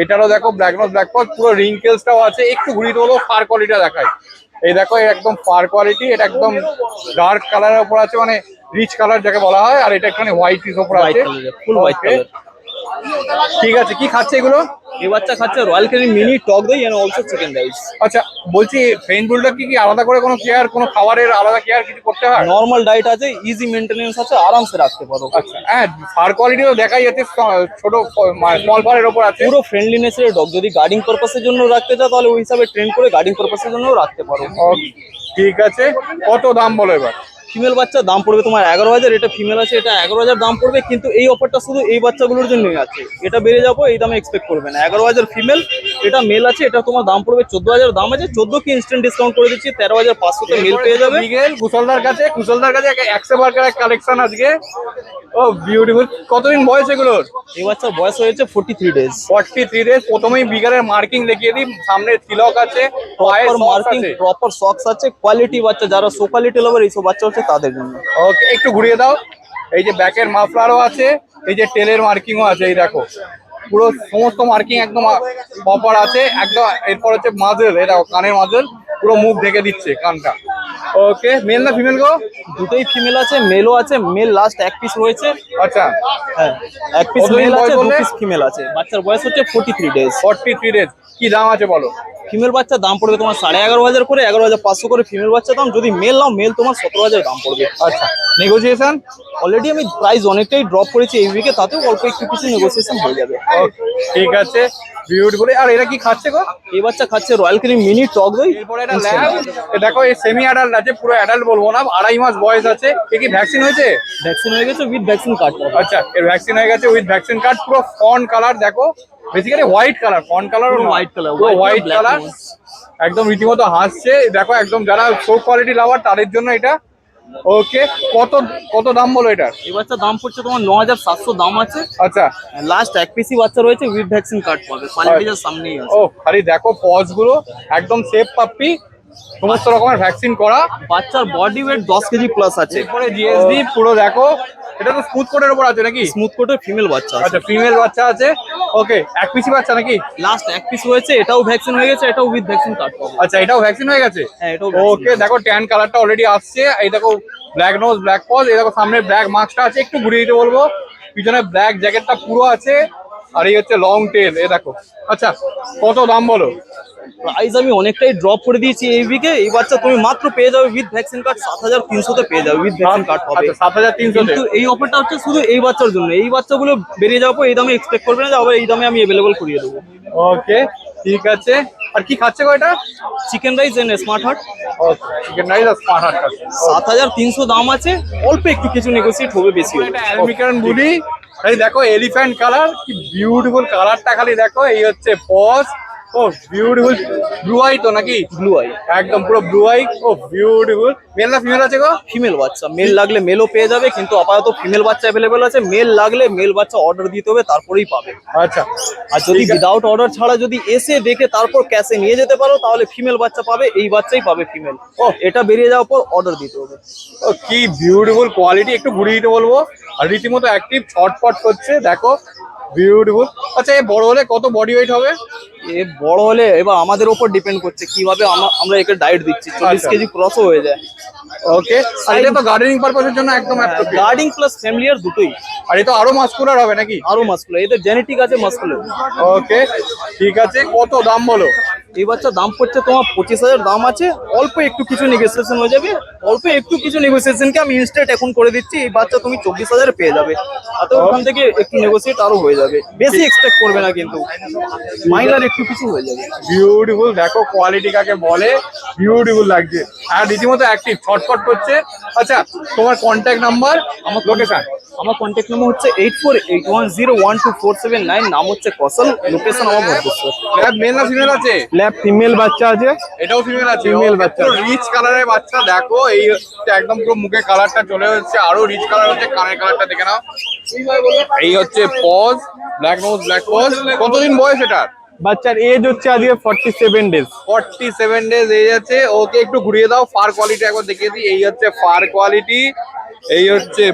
এটারও দেখো ব্ল্যাক নোজ ব্ল্যাক পজ, পুরো রিঙ্কেলসটাও আছে। একটু ঘুরিয়ে দেবো ফার কোয়ালিটিটা দেখাই। এই দেখো, একদম ফার কোয়ালিটি, এটা একদম ডার্ক কালারের উপর আছে, মানে রিচ কালার যাকে বলা হয়। আর এটা একটুখানি হোয়াইট পিস উপর আছে, ফুল হোয়াইট Okay, কালার। ঠিক আছে, কি খাচ্ছে এগুলো? এই বাচ্চা খাচ্ছে রয়্যাল কেমি মিনি টক দই এন্ড অলসো চিকেন রাইস। আচ্ছা, বলছি পেইন বুলডগ কি আলাদা করে কোনো কেয়ার, কোনো খাবারের আলাদা কেয়ার কিছু করতে হয়? নর্মাল ডায়েট আছে, ইজি মেইনটেনেন্স আছে, আরামসে রাখতে পারো। আচ্ছা, হ্যাঁ, ফার কোয়ালিটিও দেখাই যাচ্ছে, ছোট স্মল ফারের ওপর আছে। পুরো ফ্রেন্ডলিনেসের ডগ, যদি গার্ডিং পারপাসের জন্য রাখতে চাও তাহলে ওই হিসাবে ট্রেন করে গার্ডিং পারপাসের জন্য রাখতে পারো। Okay, ঠিক আছে, কত দাম বলো এবার? ফিমেল বাচ্চার দাম পড়বে তোমার 11,000, এটা ফিমেল আছে, এটা 11,000 দাম পড়বে। কিন্তু এই অফারটা শুধু এই বাচ্চাগুলোর জন্যই আছে, এটা বেড়ে যাবো এই দামে এক্সপেক্ট করবে না। 11,000 ফিমেল, এটা মেল আছে, এটা তোমার দাম পড়বে 14,000 দাম আছে। 14 কি ইনস্ট্যান্ট ডিসকাউন্ট করে দিচ্ছি, 13,500 তে মেল পেয়ে যাবে। বিগেল কুশলদার কাছে, একশো বার্কারের কালেকশন আজকে। ও বিউটিফুল, কতদিন বয়স এগুলোর? এই বাচ্চার বয়স হয়েছে 43 ডেজ। 43 ডেজ। প্রথমেই বিগারের মার্কিং দেখিয়ে দিই, সামনে তিলক আছে, পায়ের প্রপার মার্কিং, আছে। প্রপার সক্স আছে, কোয়ালিটি বাচ্চা, যারা সো কোয়ালিটি লাভার এইসব বাচ্চা হচ্ছে তাদের জন্য। ওকে, একটু ঘুরিয়ে দাও। এই যে ব্যাকের মাফলারও আছে, এই যে টেলের মার্কিংও আছে। এই দেখো, পুরো সমস্ত মার্কিং একদম প্রপার আছে একদম। এরপর হচ্ছে মাজেল, এই দেখো কানের মাজেল, পুরো মুখ ঢেকে দিচ্ছে কানটা। ওকে, মেল না ফিমেল গো? দুটোই ফিমেল আছে, মেলও আছে। মেল লাস্ট 1 পিস রয়েছে। আচ্ছা, হ্যাঁ, 1 পিস কতদিন মেল আছে, বয়স 2 বললে? পিস ফিমেল আছে। বাচ্চার বয়স হচ্ছে 43 ডেজ। 43 ডেজ। কি দাম আছে বলো? ফিমেল বাচ্চার দাম পড়বে তোমার 11,500 করে, 11,500 করে ফিমেল বাচ্চার দাম। যদি মেল নাও, মেল তোমার 17,000 দাম পড়বে। আচ্ছা, নেগোসিয়েশন? অলরেডি আমি প্রাইস অনেকটাই ড্রপ করেছি এই উইকে, তাতেও অল্প একটু কিছু নেগোসিয়েশন হয়ে যাবে। ঠিক আছে, বিউটিফুল। আর এরা কি খাচ্ছে গো? এই বাচ্চা খাচ্ছে রয়্যাল কেমি মিনি টক দই। এরপরে এটা ল্যাব, দেখো এই সেমি অ্যাডাল্ট আছে, পুরো অ্যাডাল্ট বলবো না, 2.5 মাস বয়স আছে। এ কি ভ্যাকসিন হয়েছে? ভ্যাকসিন হয়ে গেছে উইথ ভ্যাকসিন কার্ড। আচ্ছা, এর ভ্যাকসিন হয়ে গেছে উইথ ভ্যাকসিন কার্ড। পুরো ফন কালার দেখো, basically white colour, fawn colour পুরো white color, পুরো white white or black colour, nose। একদম রীতিমতো হাসছে। দেখো, একদম যারা শো কোয়ালিটি লাভার তাদের জন্য এটা। ওকে, কত দাম বলো এটার? এই বাচ্চার দাম পড়ছে তোমার 9,700 দাম আছে। আচ্ছা, লাস্ট 1 পিসি বাচ্চা রয়েছে, উইথ ভ্যাকসিন কার্ড পাবে। কোয়ালিটির সামনেই আছে। ও খালি দেখো পজ গুলো, একদম সেফ পাপ্পি, সমস্ত রকমের ভ্যাকসিন করা। বাচ্চার বডি ওয়েট 10 কেজি প্লাস আছে। এরপরে জিএসডি পুরো দেখো, এটা তো স্মুথ কোটের উপর আছে নাকি? স্মুথ কোটের ফিমেল বাচ্চা আছে। আচ্ছা ফিমেল বাচ্চা আছে, ওকে। এক পিসি বাচ্চা নাকি? লাস্ট এক পিস হয়েছে, এটাও ভ্যাকসিন হয়ে গেছে, এটাও উইথ ভ্যাকসিন কার্ড পাবে। আচ্ছা এটাও ভ্যাকসিন হয়ে গেছে? হ্যাঁ এটাও ওকে, দেখো ট্যান কালারটা অলরেডি আসছে, এই দেখো ব্ল্যাক নোজ ব্ল্যাক পজ, এই দেখো সামনে ব্ল্যাক মাস্কটা আছে, একটু ঘুরিয়ে দিতে বলবো। পিছনে ব্ল্যাক জ্যাকেটটা পুরো আছে, আর এই হচ্ছে লং টেল, এ দেখো। আচ্ছা কত দাম বলো? প্রাইস আমি অনেকটাই ড্রপ করে দিয়েছি এই উইকে। এই বাচ্চা তুমি মাত্র পেয়ে যাবে উইথ ভ্যাকসিন কার্ড 7300 পেয়ে যাবে, উইথ ভ্যাকসিন কার্ড পাবে। আচ্ছা 7300 কিন্তু এই অফারটা হচ্ছে শুধু এই বাচ্চার জন্য। এই বাচ্চাগুলো বেরিয়ে যাওয়ার পর এই দামে এক্সপেক্ট করবে না যে আবার এই দামে আমি অ্যাভেলেবল করিয়ে দেবো। ওকে ঠিক আছে। আর কি খাচ্ছে গো এটা? Chicken rice and smart heart. Chicken rice আর স্মার্ট হার্ট খাচ্ছে। 7300 দাম আছে, অল্প একটু কিছু নেগোসিয়েট হবে, বেশি হবে। এটা অ্যালমিকান বুলি, এই দেখো এলিফ্যান্ট কালার, কি বিউটিফুল কালারটা খালি দেখো। এই হচ্ছে পজ, ও বিউটিফুল। ব্লু আই তো নাকি? ব্লু আই একদম পুরো ব্লু আই, ও বিউটিফুল। মেল না ফিমেল আছে গো? ফিমেল বাচ্চা। মেল লাগলে মেলও পেয়ে যাবে, কিন্তু আপাতত ফিমেল বাচ্চা অ্যাভেলেবেল আছে। মেল লাগলে মেল বাচ্চা অর্ডার দিতে হবে, তারপরেই পাবে। আচ্ছা আর যদি উইদাউট অর্ডার ছাড়া যদি এসে দেখে তারপর ক্যাশে নিয়ে যেতে পারো, তাহলে ফিমেল বাচ্চা পাবে, এই বাচ্চাই পাবে ফিমেল। ও এটা বেরিয়ে যাওয়ার পর অর্ডার দিতে হবে। ও কি বিউটিফুল কোয়ালিটি, একটু ঘুরিয়ে দিতে বলবো। আর রীতিমতো অ্যাক্টিভ, ছটফট করছে দেখো, বিউটিফুল। আচ্ছা এই বড় হলে কত বডি ওয়েট হবে? এ বড় হলে এবার আমাদের উপর ডিপেন্ড করছে কিভাবে আমরা একে ডায়েট দিচ্ছি। 40 আচ্ছা। কেজি ক্রসও হয়ে যায়। ওকে, আর এটা তো গার্ডেনিং পারপাসের জন্য একদম appropriate। গার্ডিং প্লাস ফ্যামিলিয়ার দুটোই। আর এটা আরো মাস্কুলার হবে নাকি? আরো মাস্কুলার, এদের জেনেটিক আছে মাস্কুলার। ওকে ঠিক আছে, কত দাম বলো? এই বাচ্চার দাম পড়ছে তোমার 25,000 দাম আছে, অল্প একটু কিছু নেগোসিয়েশন হয়ে যাবে। অল্প একটু কিছু নেগোসিয়েশনকে আমি ইনস্ট্যান্ট এখন করে দিচ্ছি। এই বাচ্চা তুমি 24,000 পেয়ে যাবে, তাতে ওখান থেকে একটু নেগোসিয়েট আরো হয়ে যাবে। বেশি এক্সপেক্ট করবে না, কিন্তু মাইনার একটু কিছু হয়ে যাবে। বিউটিফুল, দেখো কোয়ালিটি কাকে বলে, বিউটিফুল লাগছে। আর রীতিমতো অ্যাক্টিভ, ছটফট করছে। আচ্ছা তোমার কন্ট্যাক্ট নাম্বার, আমার লোকেশন? আমার কন্ট্যাক্ট নাম্বার হচ্ছে 8481012479। নাম হচ্ছে কৌশল, লোকেশন আমার ভদ্রেশ্বর। মেল না ফিমেল আছে? ল্যাব ফিমেল বাচ্চা আছে। এটাও ফিমেল আছে? Female বাচ্চা। রিচ কালারের বাচ্চা দেখো, এই হচ্ছে একদম পুরো মুখে কালারটা চলে যাচ্ছে, আরো রিচ কালার হচ্ছে, কানের কালারটা দেখে নাও। এই হচ্ছে paws, black nose black paws. কতদিন বয়স এটার? বাচ্চার এজ হচ্ছে আজকে 47 ডেজ। 47 ডেজ এজ আছে। ওকে একটু ঘুরিয়ে দাও, ফার কোয়ালিটি একবার দেখিয়ে দিই। এই হচ্ছে ফার কোয়ালিটি, এই হচ্ছে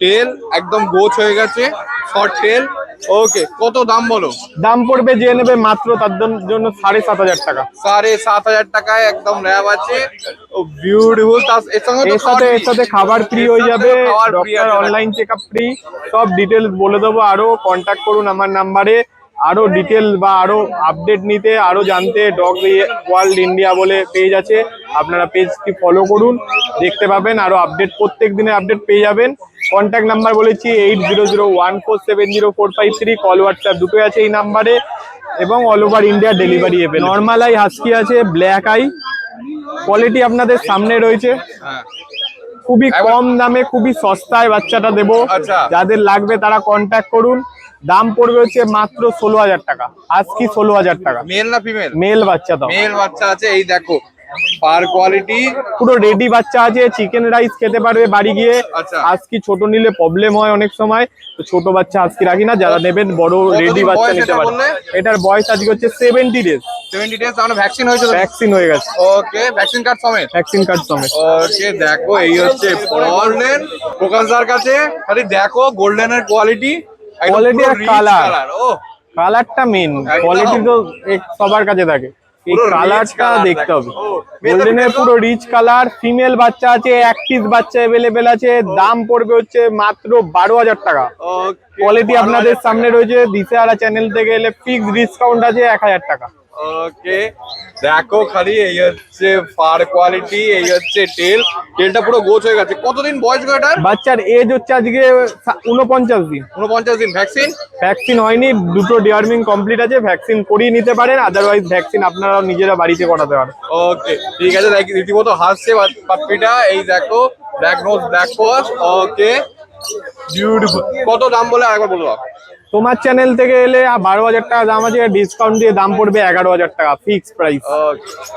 টেল, একদম গোছ হয়ে গেছে, শর্ট টেল। ওকে কত দাম বলো? দাম পড়বে যে নেবে মাত্র তার জন্য 7,500 টাকা। 7,500 টাকায় একদম ল্যাব আছে। ও বিউটিফুল। এর সঙ্গে তো এর সাথে খাবার ফ্রি হয়ে যাবে, খাবার free ডক্টর আছে। Online checkup free. সব ডিটেলস বলে দেবো, আরো কন্ট্যাক্ট করুন আমার নাম্বারে। আরো ডিটেল বা আরো আপডেট নিতে, আরো জানতে ডগ ওয়ার্ল্ড ইন্ডিয়া বলে পেজ আছে, আপনারা পেজটি ফলো করুন, দেখতে পাবেন আরো আপডেট, প্রত্যেক দিনের আপডেট পেয়ে যাবেন। কন্ট্যাক্ট নাম্বার বলেছি 8001470453। কল হোয়াটসঅ্যাপ দুটোই আছে এই নাম্বারে, এবং all over India delivery available. Normal I husky আছে, ব্ল্যাক আই, কোয়ালিটি আপনাদের সামনে রয়েছে। হ্যাঁ। খুবই কম দামে, খুবই সস্তায় বাচ্চাটা দেবো। আচ্ছা। যাদের লাগবে তারা কন্ট্যাক্ট করুন। দাম পড়বে হচ্ছে মাত্র 16,000 টাকা। আজকে 16,000 টাকা। মেল না ফিমেল? মেল বাচ্চা তো, মেল বাচ্চা আছে। এই দেখো পার কোয়ালিটি, পুরো রেডি বাচ্চা আছে। চিকেন রাইস খেতে পারবে বাড়ি গিয়ে। আচ্ছা। আজকে ছোট নিলে প্রবলেম হয় অনেক সময়, তো ছোট বাচ্চা আজকে রাখি না, যারা নেবেন বড় রেডি বাচ্চা বয়স নিতে এটা পারে। বললে? এটার বয়স আজকে হচ্ছে 70 ডেজ। 70 ডেজ, মানে ভ্যাকসিন হয়েছে তো? ভ্যাকসিন হয়ে গেছে, ওকে, ভ্যাকসিন কার্ড সমেত? ভ্যাকসিন কার্ড সমেত। ওকে দেখো এই হচ্ছে গোল্ডেন প্রকাশদার কাছে। খালি দেখো গোল্ডেনের কোয়ালিটি, Quality আর colour। ও কালারটা মেন, একদম। কোয়ালিটি তো সবার কাছে থাকে, এই পুরো rich কালারটা colour দেখতে দেখো। হবে। ও, গোল্ডেনের পুরো রিচ কালার। ফিমেল বাচ্চা আছে, এক পিস বাচ্চা অ্যাভেলেবেল আছে। দাম পড়বে হচ্ছে মাত্র 12,000 টাকা। ওকে, কোয়ালিটি আপনাদের সামনে রয়েছে। দিশেহারা চ্যানেল থেকে এলে ফিক্সড ডিসকাউন্ট আছে 1,000 টাকা। ওকে দেখো খালি এই হচ্ছে ফার কোয়ালিটি, এই হচ্ছে টেলটা পুরো গোছ হয়ে গেছে। কতদিন বয়স গো এটার? বাচ্চার এজ হচ্ছে আজকে 49 দিন। 49 দিন। ভ্যাকসিন? ভ্যাকসিন হয়নি, দুটো ডিওয়ার্মিং কমপ্লিট আছে, ভ্যাকসিন করিয়ে নিতে পারেন, আদারওয়াইজ ভ্যাকসিন আপনারাও নিজেরা বাড়িতে করাতে পারেন। ওকে ঠিক আছে, রীতিমতো হাসছে পাপ্পিটা। এই দেখো black nose black paws. Okay beautiful. কত দাম বলে আরেকবার বলবো? তোমার চ্যানেল থেকে এলে 12,000 টাকা দাম আছে, ডিসকাউন্ট দিয়ে দাম পড়বে 11,000 টাকা, ফিক্স প্রাইস।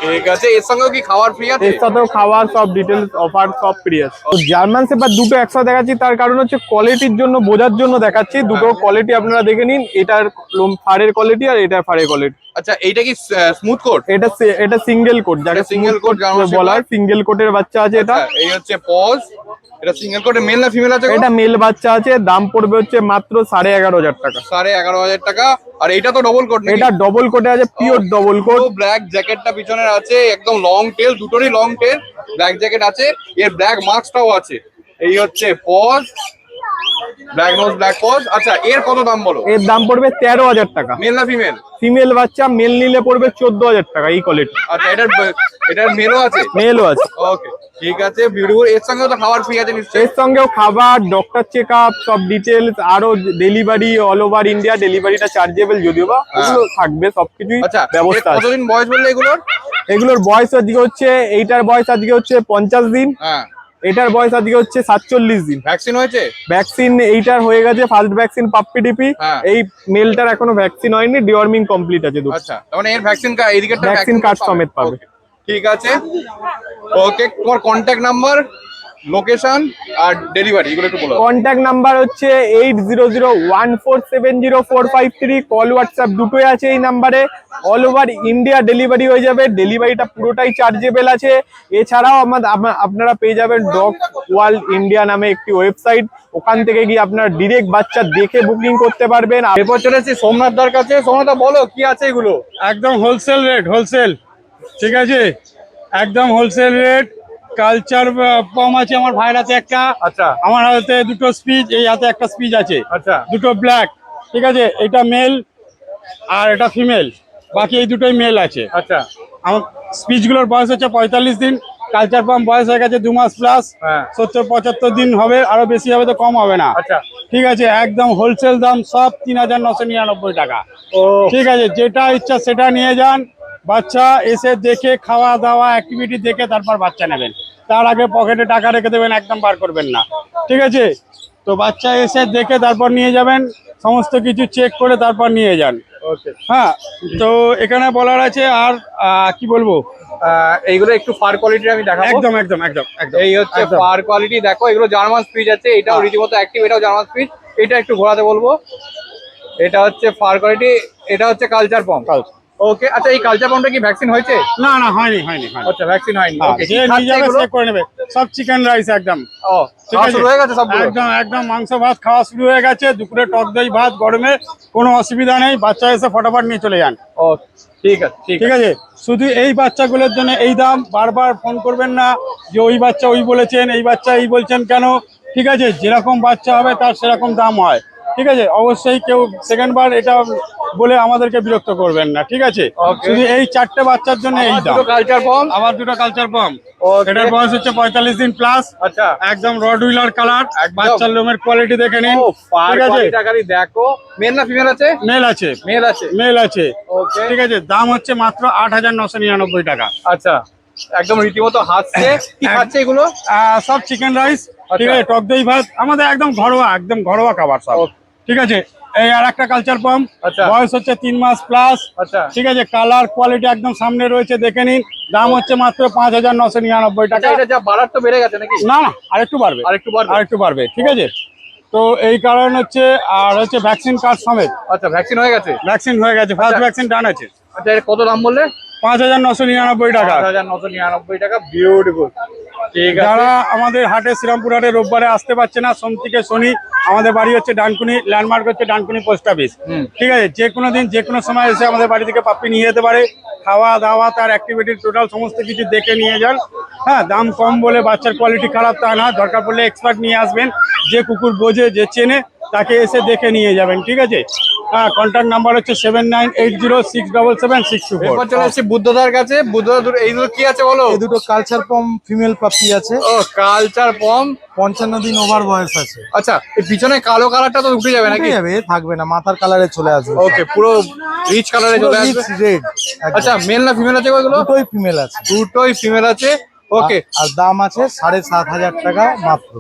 ঠিক আছে, এর সঙ্গেও কি খাবার ফ্রি আছে? এর সাথেও খাওয়ার সব ডিটেলস অফার সব ফ্রি আছে। তো জার্মান শেপার্ড দুটো একসাথে দেখাচ্ছি, তার কারণ হচ্ছে কোয়ালিটির জন্য, বোঝার জন্য দেখাচ্ছি। দুটো কোয়ালিটি আপনারা দেখে নিন, এটার ফারের কোয়ালিটি আর এটার ফারের কোয়ালিটি। আচ্ছা এইটা কি স্মুথ কোট? এটা সিঙ্গেল কোট, যাকে এটা single single coat coat German বলা হয়, শেপার্ড। সিঙ্গেল কোটের বাচ্চা আছে এটা। এই হচ্ছে পজ, এটা সিঙ্গেল কোটে মেল না ফিমেল আছে? এটা মেল বাচ্চা আছে, দাম পড়বে হচ্ছে মাত্র 11,500 টাকা। 11,500 টাকা। আর এটা তো ডবল কোট নাকি? এটা ডবল কোটে আছে, পিওর ডবল কোট। ব্ল্যাক জ্যাকেটটা পিছনের আছে, একদম লং টেল, দুটোরই লং টেল ব্ল্যাক জ্যাকেট আছে, এর ব্ল্যাক মাস্কটাও আছে। এই হচ্ছে paws, black nose black paws. আচ্ছা এর কত দাম বলো? এর দাম পড়বে 13,000 টাকা। মেল না ফিমেল? ফিমেল বাচ্চা, মেল নিলে পড়বে 14,000 টাকা এই কোয়ালিটি। আচ্ছা এটার মেলও আছে? মেলও আছে। ওকে ঠিক আছে, বিউটিফুল। এর সঙ্গেও তো খাবার ফ্রি আছে নিশ্চয়ই? এর সঙ্গেও খাবার, ডক্টর চেক আপ, সব ডিটেলস, আরো ডেলিভারি অল ওভার ইন্ডিয়া, ডেলিভারিটা চার্জেবল যদিও বা, ওগুলো থাকবে, সবকিছুই আচ্ছা ব্যবস্থা এর আছে। কতদিন বয়স বললে এগুলোর? এগুলোর বয়স আজকে হচ্ছে, এইটার বয়স আজকে হচ্ছে 50 দিন, হ্যাঁ। এটার বয়স আজকে হচ্ছে 47 দিন। ভ্যাকসিন হয়েছে? ভ্যাকসিন এইটার হয়ে গেছে, ফার্স্ট ভ্যাকসিন পাপ্পি ডিপি। হ্যাঁ। এই মেলটার এখনো ভ্যাকসিন হয়নি, ডিওয়ার্মিং কমপ্লিট আছে দুটো। আচ্ছা তার মানে এর ভ্যাকসিন কার্ড, এই দিকেরটা ভ্যাকসিন কার্ড সমেত পাবে। Okay, ঠিক আছে। ওকে, তোমার কন্ট্যাক্ট নাম্বার, লোকেশন আর ডেলিভারি এগুলো একটু বলো। কন্ট্যাক্ট নাম্বার হচ্ছে 8001470453। কল হোয়াটসঅ্যাপ দুটোই আছে এই নাম্বারে। অল ওভার ইন্ডিয়া ডেলিভারি হয়ে যাবে, ডেলিভারিটা পুরোটাই চার্জেবল আছে। এছাড়াও আপনারা পেয়ে যাবেন ডগ ওয়ার্ল্ড ইন্ডিয়া নামে একটি ওয়েবসাইট, ওখান থেকে গিয়ে আপনারা ডিরেক্ট বাচ্চা দেখে বুকিং করতে পারবেন। এরপর চলে এসেছি সোমনাথ দার কাছে। সোমনাথ দা বলো কি আছে এগুলো? একদম হোলসেল রেট, হোলসেল, ঠিক আছে, একদম হোলসেল রেট। কালচার পম আছে আমার ভাইয়ের হাতে একটা, আচ্ছা আমার হাতে দুটো স্পিচ, এই হাতে একটা স্পিচ আছে, আচ্ছা দুটো ব্ল্যাক, ঠিক আছে, এটা মেল আর এটা ফিমেল, বাকি এই দুটোই মেল আছে। আচ্ছা আমার স্পিচগুলোর বয়স হচ্ছে 45 দিন, কালচার পাম্প বয়স হয়ে গেছে 2 মাস প্লাস, হ্যাঁ 70-75 দিন হবে, আরো বেশি হবে তো কম হবে না। আচ্ছা ঠিক আছে, একদম হোলসেল দাম, সব 3,999 টাকা। ও ঠিক আছে, যেটা ইচ্ছা সেটা নিয়ে যান, বাচ্চা এসে দেখে খাওয়া দাওয়া অ্যাক্টিভিটি দেখে তারপর বাচ্চা নেবেন, তার আগে পকেটে টাকা রেখে দেবেন, একদম বার করবেন না, ঠিক আছে? তো বাচ্চা এসে দেখে তারপর নিয়ে যাবেন, সমস্ত কিছু চেক করে তারপর নিয়ে যান। ওকে। হ্যাঁ, তো এখানে বলার আছে আর কি বলবো, এইগুলো একটু ফার কোয়ালিটির আমি দেখাবো। একদম একদম একদম একদম এই হচ্ছে একদম। ফার কোয়ালিটি, দেখো এগুলো জার্মান স্পিচ আছে, এটাও রীতিমতো অ্যাক্টিভ, এটাও জার্মান স্পিচ। এটা একটু ঘোরাতে বলবো। এটা হচ্ছে ফার কোয়ালিটি, এটা হচ্ছে কালচার পম। ওকে, আচ্ছা এই কালচার পমটা কি ভ্যাকসিন হয়েছে? না না, হয়নি হয়নি হয়নি। আচ্ছা ভ্যাকসিন হয়নি। হ্যাঁ, ওকে, যে নিয়ে যাবে সে করে নেবে, সব চিকেন রাইস একদম। ও ঠিক খাওয়া আছে, শুরু হয়ে গেছে সবগুলো? একদম একদম মাংস ভাত খাওয়া শুরু হয়ে গেছে, দুপুরে টক দই ভাত গরমে, কোনো অসুবিধা নেই, বাচ্চা এসে ফটাফট নিয়ে চলে যান। ও ঠিক আছে ঠিক ঠিক আছে, শুধু এই বাচ্চাগুলোর জন্য এই দাম, বারবার ফোন করবেন না যে ওই বাচ্চা ওই বলেছেন, এই বাচ্চা এই বলছেন কেন। ঠিক আছে, যেরকম বাচ্চা হবে তার সেরকম দাম হয়। ঠিক আছে, অবশ্যই কেউ সেকেন্ড বার এটা বলে আমাদেরকে বিরক্ত করবেন না। ঠিক আছে, Okay. শুধু এই 4টে বাচ্চার জন্য এই দাম। কালচার পম। আবার দুটো কালচার পাম্প, Okay. এটার বয়স হচ্ছে 45 দিন প্লাস, আচ্ছা একদম রড হুইলার কালার, একদম। বাচ্চার লোমের কোয়ালিটি দেখে নিন। ও ফার ঠিক আছে, কোয়ালিটিটা খালি দেখো। মেল না ফিমেল আছে? মেল আছে, মেল আছে। মেল আছে। ওকে ঠিক আছে, দাম হচ্ছে মাত্র 8,999 টাকা। আচ্ছা একদম রীতিমতো হাসছে। কি খাচ্ছে এগুলো? সব চিকেন রাইস, ঠিক আছে, টক দই ভাত, আমাদের একদম ঘরোয়া খাবার সব। Okay. ঠিক আছে, এই আর একটা কালচার পাম্প, আচ্ছা। বয়স হচ্ছে 3 মাস প্লাস। আচ্ছা ঠিক আছে, কালার কোয়ালিটি একদম সামনে রয়েছে, দেখে নিন। দাম হচ্ছে মাত্র 5,999 টাকা। আচ্ছা, এটা যা বাড়ার তো বেড়ে গেছে নাকি? না না, আরেকটু বাড়বে, আরেকটু বাড়বে? আরেকটু বাড়বে। ঠিক আছে, তো এই কারণ হচ্ছে, আর হচ্ছে ভ্যাকসিন কার্ড সমেত, আচ্ছা ভ্যাকসিন হয়ে গেছে? ভ্যাকসিন হয়ে গেছে, ফার্স্ট আচ্ছা। ভ্যাকসিন ডান আছে। আচ্ছা এর কত দাম বললে? 5,999 টাকা। 5,999 টাকা। বিউটিফুল, ঠিক আছে। যারা আমাদের হাটে, শ্রীরামপুর হাটে রোববারে আসতে পারছে না, সোম থেকে শনি, আমাদের বাড়ি হচ্ছে ডানকুনি, ল্যান্ডমার্ক হচ্ছে ডানকুনি পোস্ট অফিস। ঠিক আছে, যে কোনো দিন যে কোনো সময় এসে আমাদের বাড়ি থেকে পাপ্পি নিয়ে যেতে পারে, খাওয়া দাওয়া তার অ্যাক্টিভিটি টোটাল সমস্ত কিছু দেখে নিয়ে যান। হ্যাঁ, দাম কম বলে বাচ্চার কোয়ালিটি খারাপ তা না, দরকার পড়লে এক্সপার্ট নিয়ে আসবেন, যে কুকুর বোঝে, যে চেনে, তাকে এসে দেখে নিয়ে যাবেন। ঠিক আছে, হ্যাঁ, কন্ট্যাক্ট নাম্বার হচ্ছে 7980677624। এরপর চলে এসেছি বুদ্ধদার কাছে। বুদ্ধদা এইগুলো কি আছে বলো? এই দুটো কালচার পম ফিমেল পাপি আছে, ও কালচার পম। 55 দিন ওভার বয়স আছে। আচ্ছা এই পিছনে কালো কালারটা তো উঠে যাবে নাকি? উঠে যাবে, থাকবে না, মাথার কালারে চলে আসবে। ওকে, পুরো রিচ কালারে চলে আসবে। রেড। আচ্ছা মেল না ফিমেল আছে এগুলো? দুটোই ফিমেল আছে। দুটোই ফিমেল আছে। ওকে আর দাম আছে 7,500 টাকা মাত্র।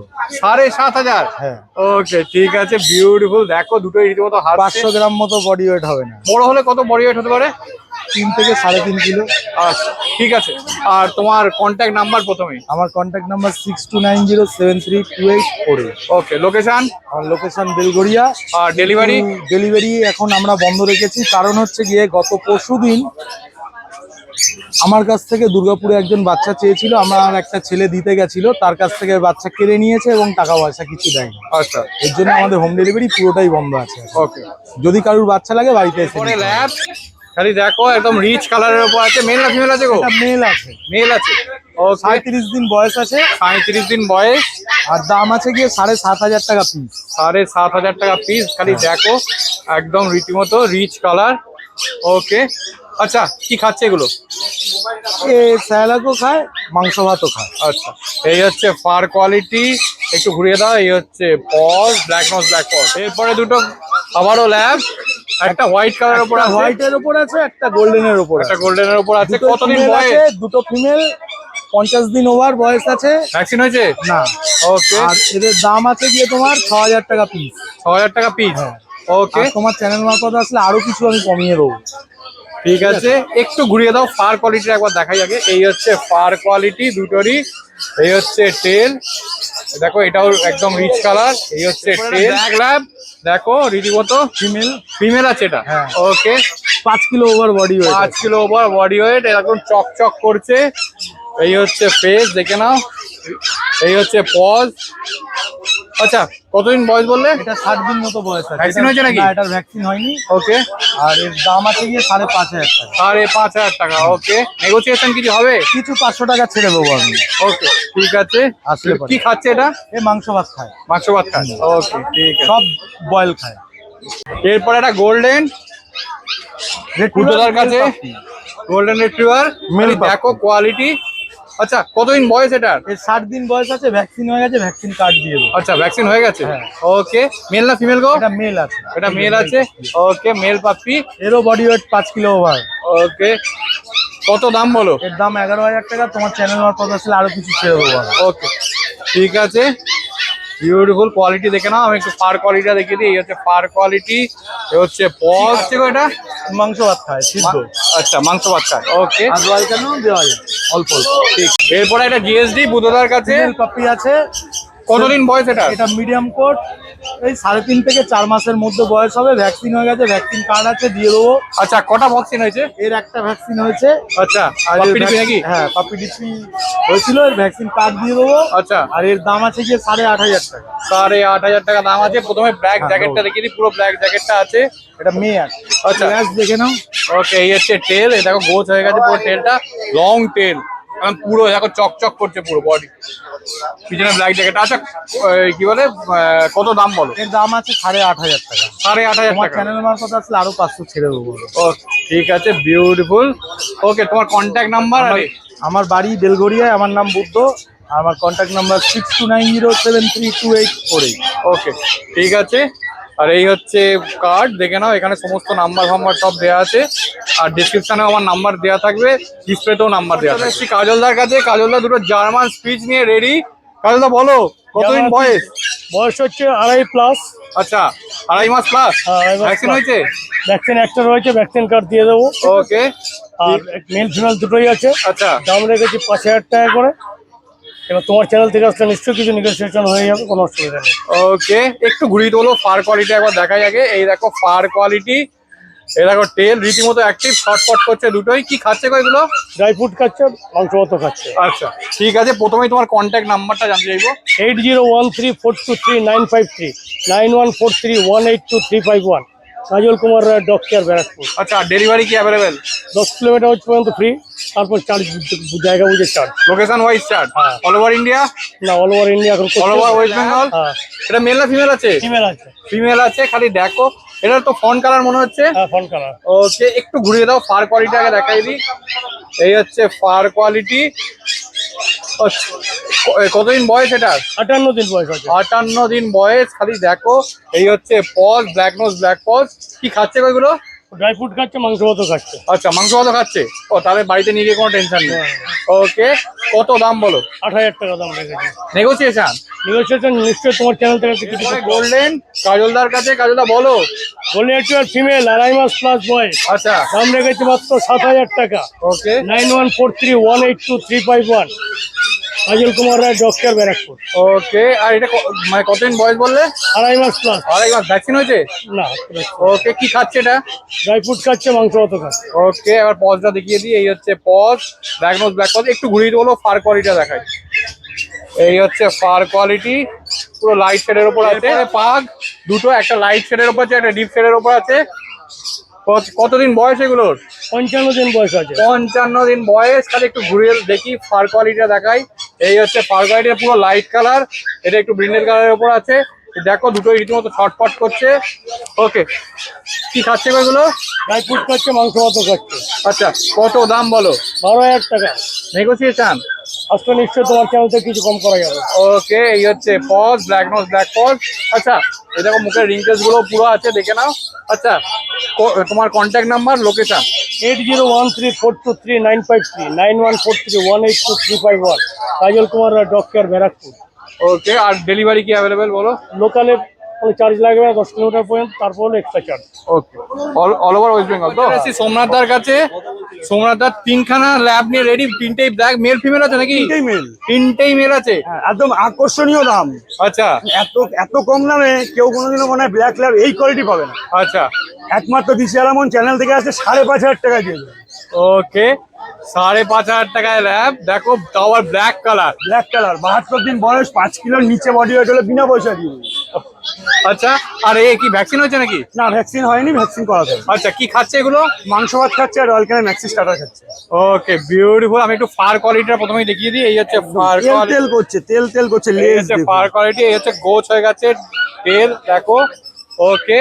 7,500। হ্যাঁ, ওকে ঠিক আছে, বিউটিফুল। দেখো দুটোই রীতিমতো হাত 500 গ্রাম মতো বডি ওয়েট হবে না, বড় হলে কত বডি ওয়েট হতে পারে? 3 থেকে 3.5 কিলো। আচ্ছা ঠিক আছে। আর তোমার কন্ট্যাক্ট নাম্বার প্রথমেই? আমার কন্ট্যাক্ট নাম্বার 6290732848। ওকে, লোকেশন? আমার লোকেশন বেলগড়িয়া। আর ডেলিভারি? ডেলিভারি এখন আমরা বন্ধ রেখেছি, কারণ হচ্ছে গিয়ে গত পরশুদিন আমার কাছ থেকে দুর্গাপুরে একজন বাচ্চা চেয়েছিল, আমার একটা ছেলে দিতে গেছিল, তার কাছ থেকে বাচ্চা কেড়ে নিয়েছে এবং টাকা পয়সা কিছু দেয়নি। আচ্ছা এর জন্য আমাদের হোম ডেলিভারি পুরোটাই বন্ধ আছে। ওকে। যদি কারুর বাচ্চা লাগে বাড়িতে এসে পরে নিতে হবে। ল্যাব খালি দেখো একদম রিচ কালারের উপর আছে। মেল না ফিমেল আছে গো? এটা মেল আছে, মেল আছে। ওকে, 37 দিন বয়স আছে 35 দিন বয়স। আর দাম আছে গিয়ে 7,500 টাকা পিস। 7,500 টাকা পিস। খালি দেখো একদম রীতিমতো রিচ কালার। ওকে আচ্ছা, কি খাচ্ছে এগুলো? এ স্যালাডও খায়, মাংস ভাতও খায়। আচ্ছা, এই হচ্ছে ফার কোয়ালিটি। একটু ঘুরিয়ে দাও। এই হচ্ছে পজ, ব্ল্যাক নজ ব্ল্যাক পজ। এরপরে দুটো আবারও ল্যাব, একটা হোয়াইট কালারের উপর আছে, হোয়াইটের উপর আছে, একটা গোল্ডেনের উপর একটা আছে। গোল্ডেনের উপর আছে। দুটো কতদিন female বয়স? আছে, দুটো ফিমেল, 50 দিন ওভার বয়স আছে। ভ্যাকসিন হয়েছে? না। ওকে, আর এদের দাম আছে গিয়ে তোমার 6,000 টাকা পিস। 6,000 টাকা পিস। হ্যাঁ। ওকে আর তোমার চ্যানেল মারফত আসলে আরো কিছু আমি কমিয়ে দেবো। ঠিক আছে, একটু ঘুরিয়ে দাও। ফার কোয়ালিটি একবার দেখাই আগে। এই হচ্ছে ফার কোয়ালিটি দুটোরই। এই হচ্ছে টেল, দেখো এটাও একদম রিচ কালার। এই হচ্ছে টেল। ব্ল্যাক ল্যাব দেখো রীতিমতো ফিমেল, ফিমেল আছে এটা। হ্যাঁ। ওকে, 5 kilo over body weight. 5 kilo over body weight, এরকম চকচক করছে। এই হচ্ছে ফেস, দেখে নাও। এই হচ্ছে পজ। আচ্ছা, কতদিন বয়স বললে? এটা 60 দিন মতো বয়স আছে। Vaccine হয়েছে নাকি? না, এটার ভ্যাকসিন হয়নি। ওকে, আর এর দাম আছে গিয়ে 5,500 টাকা। 5,500 টাকা। ওকে, নেগোসিয়েশন কিছু হবে? কিছু 500 টাকা ছেড়ে দেবো আমি। ওকে ঠিক আছে। আসলে পরে। কি খাচ্ছে এটা? এ মাংস ভাত খায়, মাংস ভাত খায়। ওকে ঠিক আছে। সব বয়েল খায়। এরপরে একটা গোল্ডেন কুটোদার কাছে, গোল্ডেন রিট্রিভার। Male puppy। দেখো কোয়ালিটি। আচ্ছা, কতদিন বয়স এটার? এর 60 দিন বয়স আছে, ভ্যাকসিন হয়ে গেছে, ভ্যাকসিন কার্ড দিয়ে দেবো। আচ্ছা, ভ্যাকসিন হয়ে গেছে। হ্যাঁ। ওকে, মেল না ফিমেল গো? এটা মেল আছে। এটা মেল আছে। ওকে, মেল পাপ্পি। এরও বডি ওয়েট 5 কিলো ওভার। ওকে, কত দাম বলো? এর দাম 11,000 টাকা। তোমার চ্যানেল মারফত আসলে আরো কিছু ছেড়ে দেবো আমি। ওকে ঠিক আছে, বিউটিফুল কোয়ালিটি দেখে নাও। আমি একটু ফার কোয়ালিটিটা দেখিয়ে দিই। এই হচ্ছে ফার কোয়ালিটি। এ হচ্ছে পজ। এটা মাংস ভাত খায়, সিদ্ধ। আচ্ছা, মাংস ভাত খায়। ওকে আর বয়েল কেন দেওয়া যায় অল্প অল্প। ঠিক। এরপরে একটা জিএসডি বুধদার কাছে। ফিমেল পাপি আছে। কতদিন বয়স এটা? এটা মিডিয়াম কোট, এই 3.5 থেকে 4 মাসের মধ্যে বয়স হবে। ভ্যাকসিন হয়ে গেছে, ভ্যাকসিন কার্ড আছে, দিয়ে দেবো। আচ্ছা, কটা ভ্যাকসিন হয়েছে? এর একটা ভ্যাকসিন হয়েছে। আচ্ছা, আর এর পাপ্পি ডিপি নাকি? হ্যাঁ, পাপি ডিপি হয়েছিল, এর ভ্যাকসিন কার্ড দিয়ে দেবো। আচ্ছা, আর এর দাম আছে গিয়ে 8,500 টাকা। 8,500 টাকা দাম আছে। প্রথমে ব্ল্যাক হ্যাঁ, জ্যাকেটটা দেখিয়ে দিই। পুরো ব্ল্যাক জ্যাকেটটা আছে। এটা মেয়ে আছে। আচ্ছা। ল্যাস দেখে নাও। ওকে, এই হচ্ছে টেল। এই দেখো গোছ হয়ে গেছে পুরো টেলটা, লং টেল, কারণ পুরো দেখো চকচক করছে পুরো বডি। পিছনে ব্ল্যাক জ্যাকেট। আচ্ছা, কি বলে কত দাম বলো? এর দাম আছে 8,500 টাকা। 8,500 তোমার টাকা। চ্যানেল মারফত আসলে আরো 500 ছেড়ে দেবো। ওকে ঠিক আছে, বিউটিফুল। ওকে, তোমার কন্ট্যাক্ট নাম্বার? আরে আমার বাড়ি বেলগড়িয়ায়, আমার নাম বুদ্ধ। আমার কন্ট্যাক্ট নাম্বার 6290732848। ওকে ঠিক আছে। আর এই হচ্ছে কার্ড, দেখে নাও। এখানে সমস্ত নাম্বার ফাম্বার সব দেওয়া আছে। আর ডিসক্রিপশনে আমার নাম্বার দেওয়া থাকবে, ডিসপ্লেতেও নাম্বার দেওয়া থাকবে। কাজলদার কাছে। কাজলদা দুটো জার্মান স্পিচ নিয়ে রেডি। কাজলদা বলো, কতদিন বয়স? বয়স হচ্ছে 2.5+। আচ্ছা, 2.5 মাস প্লাস। ভ্যাকসিন হয়েছে? ভ্যাকসিন একটা রয়েছে, ভ্যাকসিন কার্ড দিয়ে দেবো। ওকে। আর মেল ফিমেল দুটোই আছে। আচ্ছা, দাম রেখেছি 5,000 টাকা করে। এবার তোমার চ্যানেল থেকে আসলে নিশ্চয়ই কিছু নেগোসিয়েশন হয়ে যাবে, কোনো অসুবিধা নেই। ওকে, একটু ঘুরিয়ে তোলো। ফার কোয়ালিটি একবার দেখাই আগে। এই দেখো ফার কোয়ালিটি। এই দেখো টেল রীতিমতো অ্যাক্টিভ, শর্টপট করছে দুটোই। কি খাচ্ছে গো এগুলো? ড্রাই ফ্রুট খাচ্ছে, মাংস ভাতও খাচ্ছে। আচ্ছা ঠিক আছে, প্রথমেই তোমার কন্ট্যাক্ট নাম্বারটা জানতে চাইবো। 8013423953 9143182351। কাজল কুমার রায়, ডগ কেয়ার, ব্যারাকপুর। আচ্ছা, ডেলিভারি কি অ্যাভেলেবেল? 10 কিলোমিটার হচ্ছে পর্যন্ত ফ্রি, তারপর চার্জ, জায়গা বুঝে চার্জ। Location wise charge? হ্যাঁ। All over India? না, অল ওভার ইন্ডিয়া এখন অল ওভার ওয়েস্ট বেঙ্গল? হ্যাঁ, এটা মেল না ফিমেল আছে? ফিমেল আছে। ফিমেল আছে। খালি দেখো, এটা তো ফন কালার মনে হচ্ছে। হ্যাঁ, ফোন কালার। ওকে, একটু ঘুরিয়ে দাও। ফার কোয়ালিটি আগে দেখাই দিই। এই হচ্ছে ফার কোয়ালিটি। কতদিন বয়স এটা? 58 দিন বয়স আছে। 58 দিন বয়স। খালি দেখো, এই হচ্ছে paws, black nose black paws. কি খাচ্ছে গো এগুলো? ড্রাই ফ্রুট খাচ্ছে, মাংস ভাতও খাচ্ছে। আচ্ছা, মাংস ভাত খাচ্ছে। ও তাহলে বাড়িতে নিয়ে গিয়ে কোনো টেনশন নেই। ওকে, কত দাম বলো? 8,000 টাকা দাম রেখেছি। নেগোসিয়েশন? নেগোসিয়েশন নিশ্চয়ই তোমার চ্যানেল থেকে কিছু গোল্ডেন কাজলদার কাছে, কাজলদা বলো। বলে একটু আর ফিমেল 2.5 মাস প্লাস বয়স, আচ্ছা, দাম রেখেছি মাত্র 7,000 টাকা। ওকে 9143182351, কাজল কুমার রায়, ডক্টর, ব্যারাকপুর। ওকে। আর এটা মানে কতদিন বয়স বললে? 2.5 মাস প্লাস। 2.5 মাস। ভ্যাকসিন হয়েছে? না, ওকে, কি খাচ্ছে এটা? ড্রাই ফ্রুট খাচ্ছে, মাংস ভাতও খাচ্ছে। ওকে, এবার পজটা দেখিয়ে দিই। এই হচ্ছে পজ, ডায়াগনোজ ব্ল্যাক পজ। একটু ঘুরিয়ে বলো ফার কোয়ালিটিটা দেখাই। এই হচ্ছে ফার কোয়ালিটি, পুরো লাইট শেডের উপর আছে। পাগ দুটো, একটা লাইট শেডের উপর আছে, একটা ডিপ শেডের উপর আছে। কতদিন বয়স এগুলোর? 55 দিন বয়স আছে। 55 দিন বয়স। খালি একটু ঘুরিয়ে দেখি ফার কোয়ালিটিটা দেখাই। এই হচ্ছে ফার কোয়ালিটি, পুরো লাইট কালার। এটা একটু ব্রিন্ডের কালারের উপর আছে। দেখো দুটোই রীতিমতো ছটফট করছে। ওকে, কি খাচ্ছে এগুলো? ড্রাই ফ্রুট খাচ্ছে, মাংস ভাতও খাচ্ছে। আচ্ছা, কত দাম বলো? 12,000 টাকা। নেগোসিয়েশন? আজকে নিশ্চয়ই তোমার চ্যানেল থেকে কিছু কম করা যাবে। ওকে, এই হচ্ছে paws, black nose black paws. আচ্ছা, এই দেখো মুখের রিঙ্কেলস গুলো পুরো আছে, দেখে নাও। আচ্ছা, তোমার কন্ট্যাক্ট নাম্বার, লোকেশন? 8013423953, 9143182351, কাজল কুমার রায়, ডক্টর, ব্যারাকপুর। ওকে, আর ডেলিভারি কি অ্যাভেলেবেল বলো? লোকালে কোনো চার্জ লাগবে না, 10 কিলোমিটার পর্যন্ত, তারপর হলো extra charge. Okay, all over West Bengal তো? সোমনাথদার কাছে। সোমনাথদার 3খানা ল্যাব নিয়ে রেডি, 3টেই ব্ল্যাক। মেল ফিমেল আছে নাকি? তিনটেই মেল আছে। একদম আকর্ষণীয় দাম। আচ্ছা এত কম দামে কেউ কোনোদিনও মনে হয় ব্ল্যাক ল্যাব এই কোয়ালিটি পাবে না। আচ্ছা, একমাত্র দিশি আলামন চ্যানেল থেকে আসছে 5,500 টাকা দিয়ে দেবে। ওকে, 5,500 টাকায় ল্যাব। দেখো তাও আবার ব্ল্যাক কালার। ব্ল্যাক কালার, 72 দিন বয়স, 5 কিলোর নিচে বডি ওয়েট হলে বিনা পয়সা দিয়ে দেবে। আচ্ছা, আর এ কি ভ্যাকসিন হয়েছে নাকি? না, ভ্যাকসিন হয়নি, ভ্যাকসিন করাতে হবে। আচ্ছা, কি খাচ্ছে এগুলো? মাংস ভাত খাচ্ছে আর রয়্যাল ক্যানের ম্যাক্সি স্টার্টার খাচ্ছে। ওকে, বিউটিফুল। আমি একটু ফার কোয়ালিটিটা প্রথমেই দেখিয়ে দিই। এই হচ্ছে ফার তেল কোয়ালিটি, তেল করছে, তেল তেল করছে, এই লেজ হচ্ছে ফার কোয়ালিটি। এই হচ্ছে গোছ হয়ে গেছে, তেল দেখো। ওকে,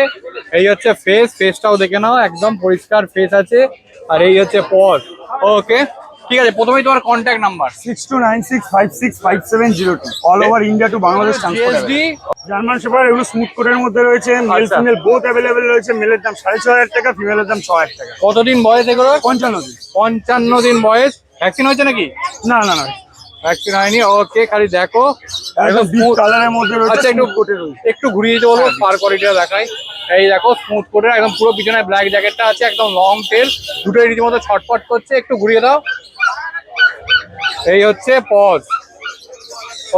এই হচ্ছে ফেসটাও দেখে নাও, একদম পরিষ্কার ফেস আছে। আর এই হচ্ছে পজ। ওকে, ঠিক আছে। প্রথমেই তোমার contact number? 6296565702, all over India to Bangladesh transport. GSD. German shepherd এগুলো স্মুথ কোটের মধ্যে রয়েছে, মেল আচ্ছা। ফিমেল বোথ অ্যাভেলেবেল রয়েছে। মেলের দাম 6,500 টাকা, ফিমেলের দাম 6,000 টাকা। কতদিন বয়স এগুলো? 55 দিন। 55 দিন বয়স। ভ্যাকসিন হয়েছে নাকি? না না না, ভ্যাকসিন হয়নি। ওকে, খালি দেখো একদম ডিপ কালারের মধ্যে রয়েছে। আচ্ছা, একটু smooth coat এ রয়েছে। একটু ঘুরিয়ে দিতে বলবো, ফার কোয়ালিটিটা দেখাই। এই দেখো স্মুথ কোটের, একদম পুরো পিছনে ব্ল্যাক জ্যাকেটটা আছে, একদম লং টেল, দুটোই রীতিমতো ছটফট করছে। একটু ঘুরিয়ে দাও। এই হচ্ছে পজ।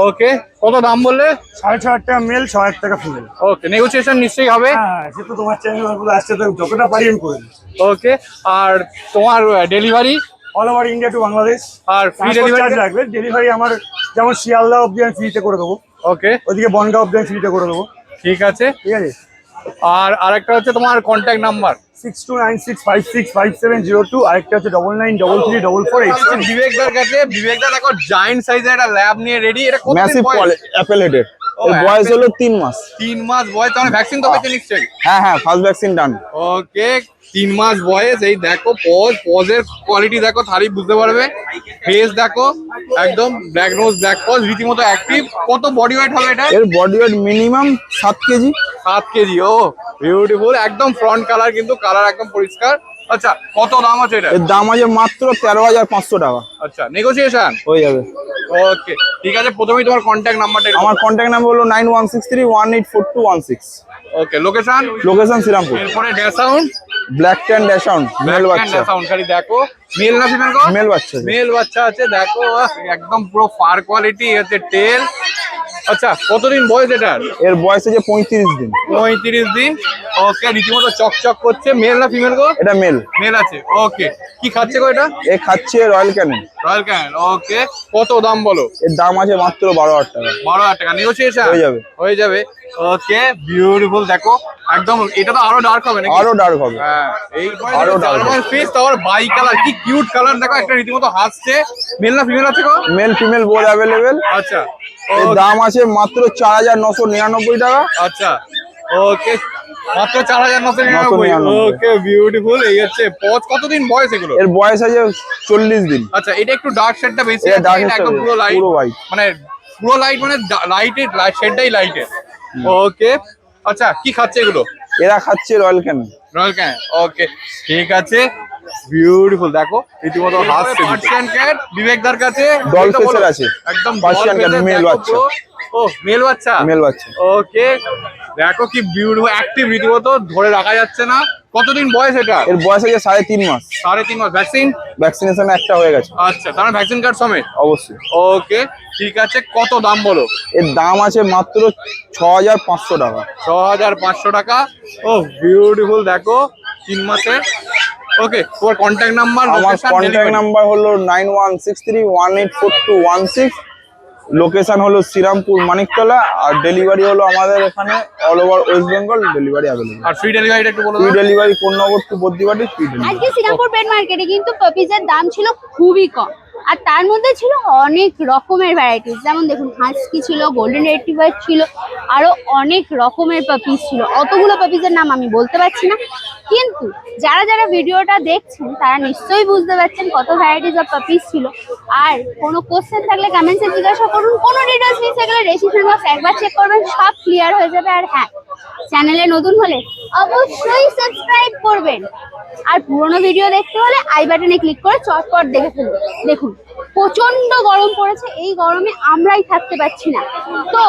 ওকে, কত দাম বললে? 6,500 টাকা মেল, 6,000 টাকা ফিমেল। ওকে, নেগোসিয়েশন নিশ্চয়ই হবে। হ্যাঁ, সে তো তোমার চ্যানেল আসছে, তো যতটা পারি আমি করে দিই। ওকে, আর তোমার delivery? All over India to Bangladesh. আর ফ্রি চার্জ ডেলিভারি? লাগবে। ডেলিভারি আমার যেমন শিয়ালদা অব্দি আমি ফ্রিতে করে দেবো, ওকে, ওদিকে বনগাঁ অব্দি আমি ফ্রিতে করে দেবো। ঠিক আছে। ঠিক আছে। আর আরেকটা হচ্ছে তোমার কন্ট্যাক্ট নাম্বার? 6296565702, আরেকটা হচ্ছে 99334448। বিবেকদার কাছে। বিবেকদা দেখো জায়ান্ট সাইজের একটা ল্যাব নিয়ে রেডি। এটা কত ম্যাসিভ অ্যাপেল হেডের, এর বয়স হলো 3 মাস। 3 মাস বয়স, তাহলে ভ্যাকসিন তো হয়েছে নিশ্চয়ই? হ্যাঁ, ফার্স্ট ভ্যাকসিন ডান। ওকে, 3 মাস বয়স। এই দেখো পজের কোয়ালিটি দেখো, তারই বুঝতে পারবে। ফেস দেখো, একদম ব্ল্যাক নোজ ব্ল্যাক পজ, রীতিমতো অ্যাক্টিভ। কত বডি ওয়েট হবে এটা? এর body weight minimum 7 kg. 7 kg. ও বিউটিফুল, একদম ফ্রন্ট কালার, কিন্তু কালার একদম পরিষ্কার। আচ্ছা, কত দাম আছে এটা? এর দাম আছে মাত্র 13,500 টাকা। আচ্ছা, নেগোসিয়েশন হয়ে যাবে। ওকে, ঠিক আছে। প্রথমেই তোমার কন্ট্যাক্ট নাম্বারটা? আমার কন্ট্যাক্ট নাম্বার হলো 9163184216। Okay, location? লোকেশন শ্রীরামপুর। এরপরে dachshund, black tan dachshund, male বাচ্চা। সাউন্ড খালি দেখো, মেল না ফিমেল গো? মেল বাচ্চা। মেল বাচ্চা আছে, দেখো একদম পুরো ফার কোয়ালিটি। হচ্ছে টেল। আচ্ছা, কতদিন বয়স এটার? এর বয়স আছে 35 দিন। 35 দিন। ওকে, রীতিমতো চকচক করছে। মেল না ফিমেল গো? এটা মেল। মেল আছে। ওকে, কি খাচ্ছে গো এটা? এ খাচ্ছে royal canin. Royal canin. Okay, কত দাম বলো? এর দাম আছে মাত্র 12,000 টাকা। 12,000 টাকা। নেগোসিয়েশন হয়ে যাবে। হয়ে যাবে। ওকে, বিউটিফুল। দেখো একদম, এটা তো আরো ডার্ক হবে নাকি? আরো ডার্ক হবে। হ্যাঁ, এই আরো dark জার্মান ফেস, তারপর বাই কালার, কি কিউট কালার দেখো। একটা রীতিমতো হাসছে। মেল না ফিমেল আছে গো? Male female both available. আচ্ছা, এর দাম আছে মাত্র 4,999 টাকা। আচ্ছা, ওকে, মাত্র 4,999। 999 ওকে, বিউটিফুল। এই হচ্ছে পজ। কতদিন বয়স এগুলো? এর বয়স আছে 40 দিন। আচ্ছা, এটা একটু ডার্ক শেডটা বেশি এটা আছে, dark এটা shade একদম পুরো লাইট, পুরো white। মানে পুরো লাইট, মানে লাইটের শেডটাই লাইটের। ওকে, আচ্ছা, কি খাচ্ছে এগুলো? এরা খাচ্ছে রয়্যাল ক্যান। রয়্যাল ক্যান, ওকে ঠিক আছে, বিউটিফুল। দেখো রীতিমতো হাসছে। পার্সিয়ান ক্যাট বিবেকদার কাছে ডল এটা বলো। ফেসের আছে, একদম পার্সিয়ান ক্যাট, মেল বাচ্চা। ও মেল বাচ্চা, মেল বাচ্চা। ওকে দেখো কি বিউটিফুল অ্যাক্টিভ, রীতিমতো ধরে রাখা যাচ্ছে না। কতদিন বয়স এটা? এর বয়স আছে 3.5 মাস। 3.5 মাস। ভ্যাকসিন? ভ্যাকসিনেশন একটা হয়ে গেছে। আচ্ছা, তার মানে ভ্যাকসিন কার্ড সমেত? অবশ্যই। ওকে ঠিক আছে, কত দাম বলো? এর দাম আছে মাত্র 6500 টাকা। 6500 টাকা। ও বিউটিফুল, দেখো 3 মাসে। ওকে, তোমার কন্ট্যাক্ট নাম্বার? আমার কন্ট্যাক্ট নাম্বার হলো 9163184216। লোকেশন হলো শ্রীরামপুর মানিকতলা, আর ডেলিভারি হলো আমাদের এখানে all over West Bengal delivery available. আর ফ্রি ডেলিভারিটা একটু বলো। Free delivery Konnagar to Badribati, free delivery. আজকে শ্রীরামপুর পেট মার্কেটে কিন্তু পাপিজের দাম ছিল খুবই কম, আর তার মধ্যে ছিল অনেক রকমের ভ্যারাইটিস। যেমন দেখুন হাস্কি ছিল, গোল্ডেন রিট্রিভার ছিল, আরো অনেক রকমের পাপিস ছিল। অতগুলো পাপিজের নাম আমি বলতে পারছি না, কিন্তু যারা যারা ভিডিওটা দেখছেন তারা নিশ্চয়ই বুঝতে পারছেন কত ভ্যারাইটিস অফ পাপিস ছিল। আর কোনো কোশ্চেন থাকলে কমেন্টসে জিজ্ঞাসা করুন, কোনো ডিটেলস মিস হয়ে গেলে ডেসক্রিপশন বক্স একবার চেক করবেন, সব ক্লিয়ার হয়ে যাবে। আর হ্যাঁ, চ্যানেলে নতুন হলে অবশ্যই সাবস্ক্রাইব করবেন, আর পুরোনো ভিডিও দেখতে হলে আই বাটনে ক্লিক করে চটপট দেখে ফেলুন। দেখুন প্রচন্ড গরম পড়েছে, এই গরমে আমরাই থাকতে পারছি না। তো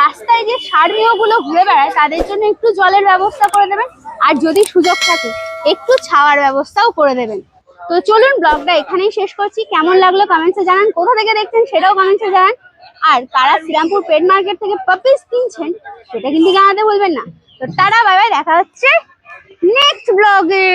রাস্তায় যে ষাঁড়-মেয়েগুলো ঘুরে বেড়ায় তাদের জন্য একটু জলের ব্যবস্থা করে দেবেন, আর যদি সুযোগ থাকে একটু ছাওয়ার ব্যবস্থাও করে দেবেন। তো চলুন ব্লগটা এখানেই শেষ করছি। কেমন লাগলো কমেন্টসে জানান, কোথা থেকে দেখছেন সেটাও কমেন্টসে জানান, আর কারা শ্রীরামপুর পেট মার্কেট থেকে পাপিস কিনছেন সেটা কিন্তু জানাতে ভুলবেন না। তো টাটা, বাই বাই, দেখা হচ্ছে নেক্সট ব্লগে।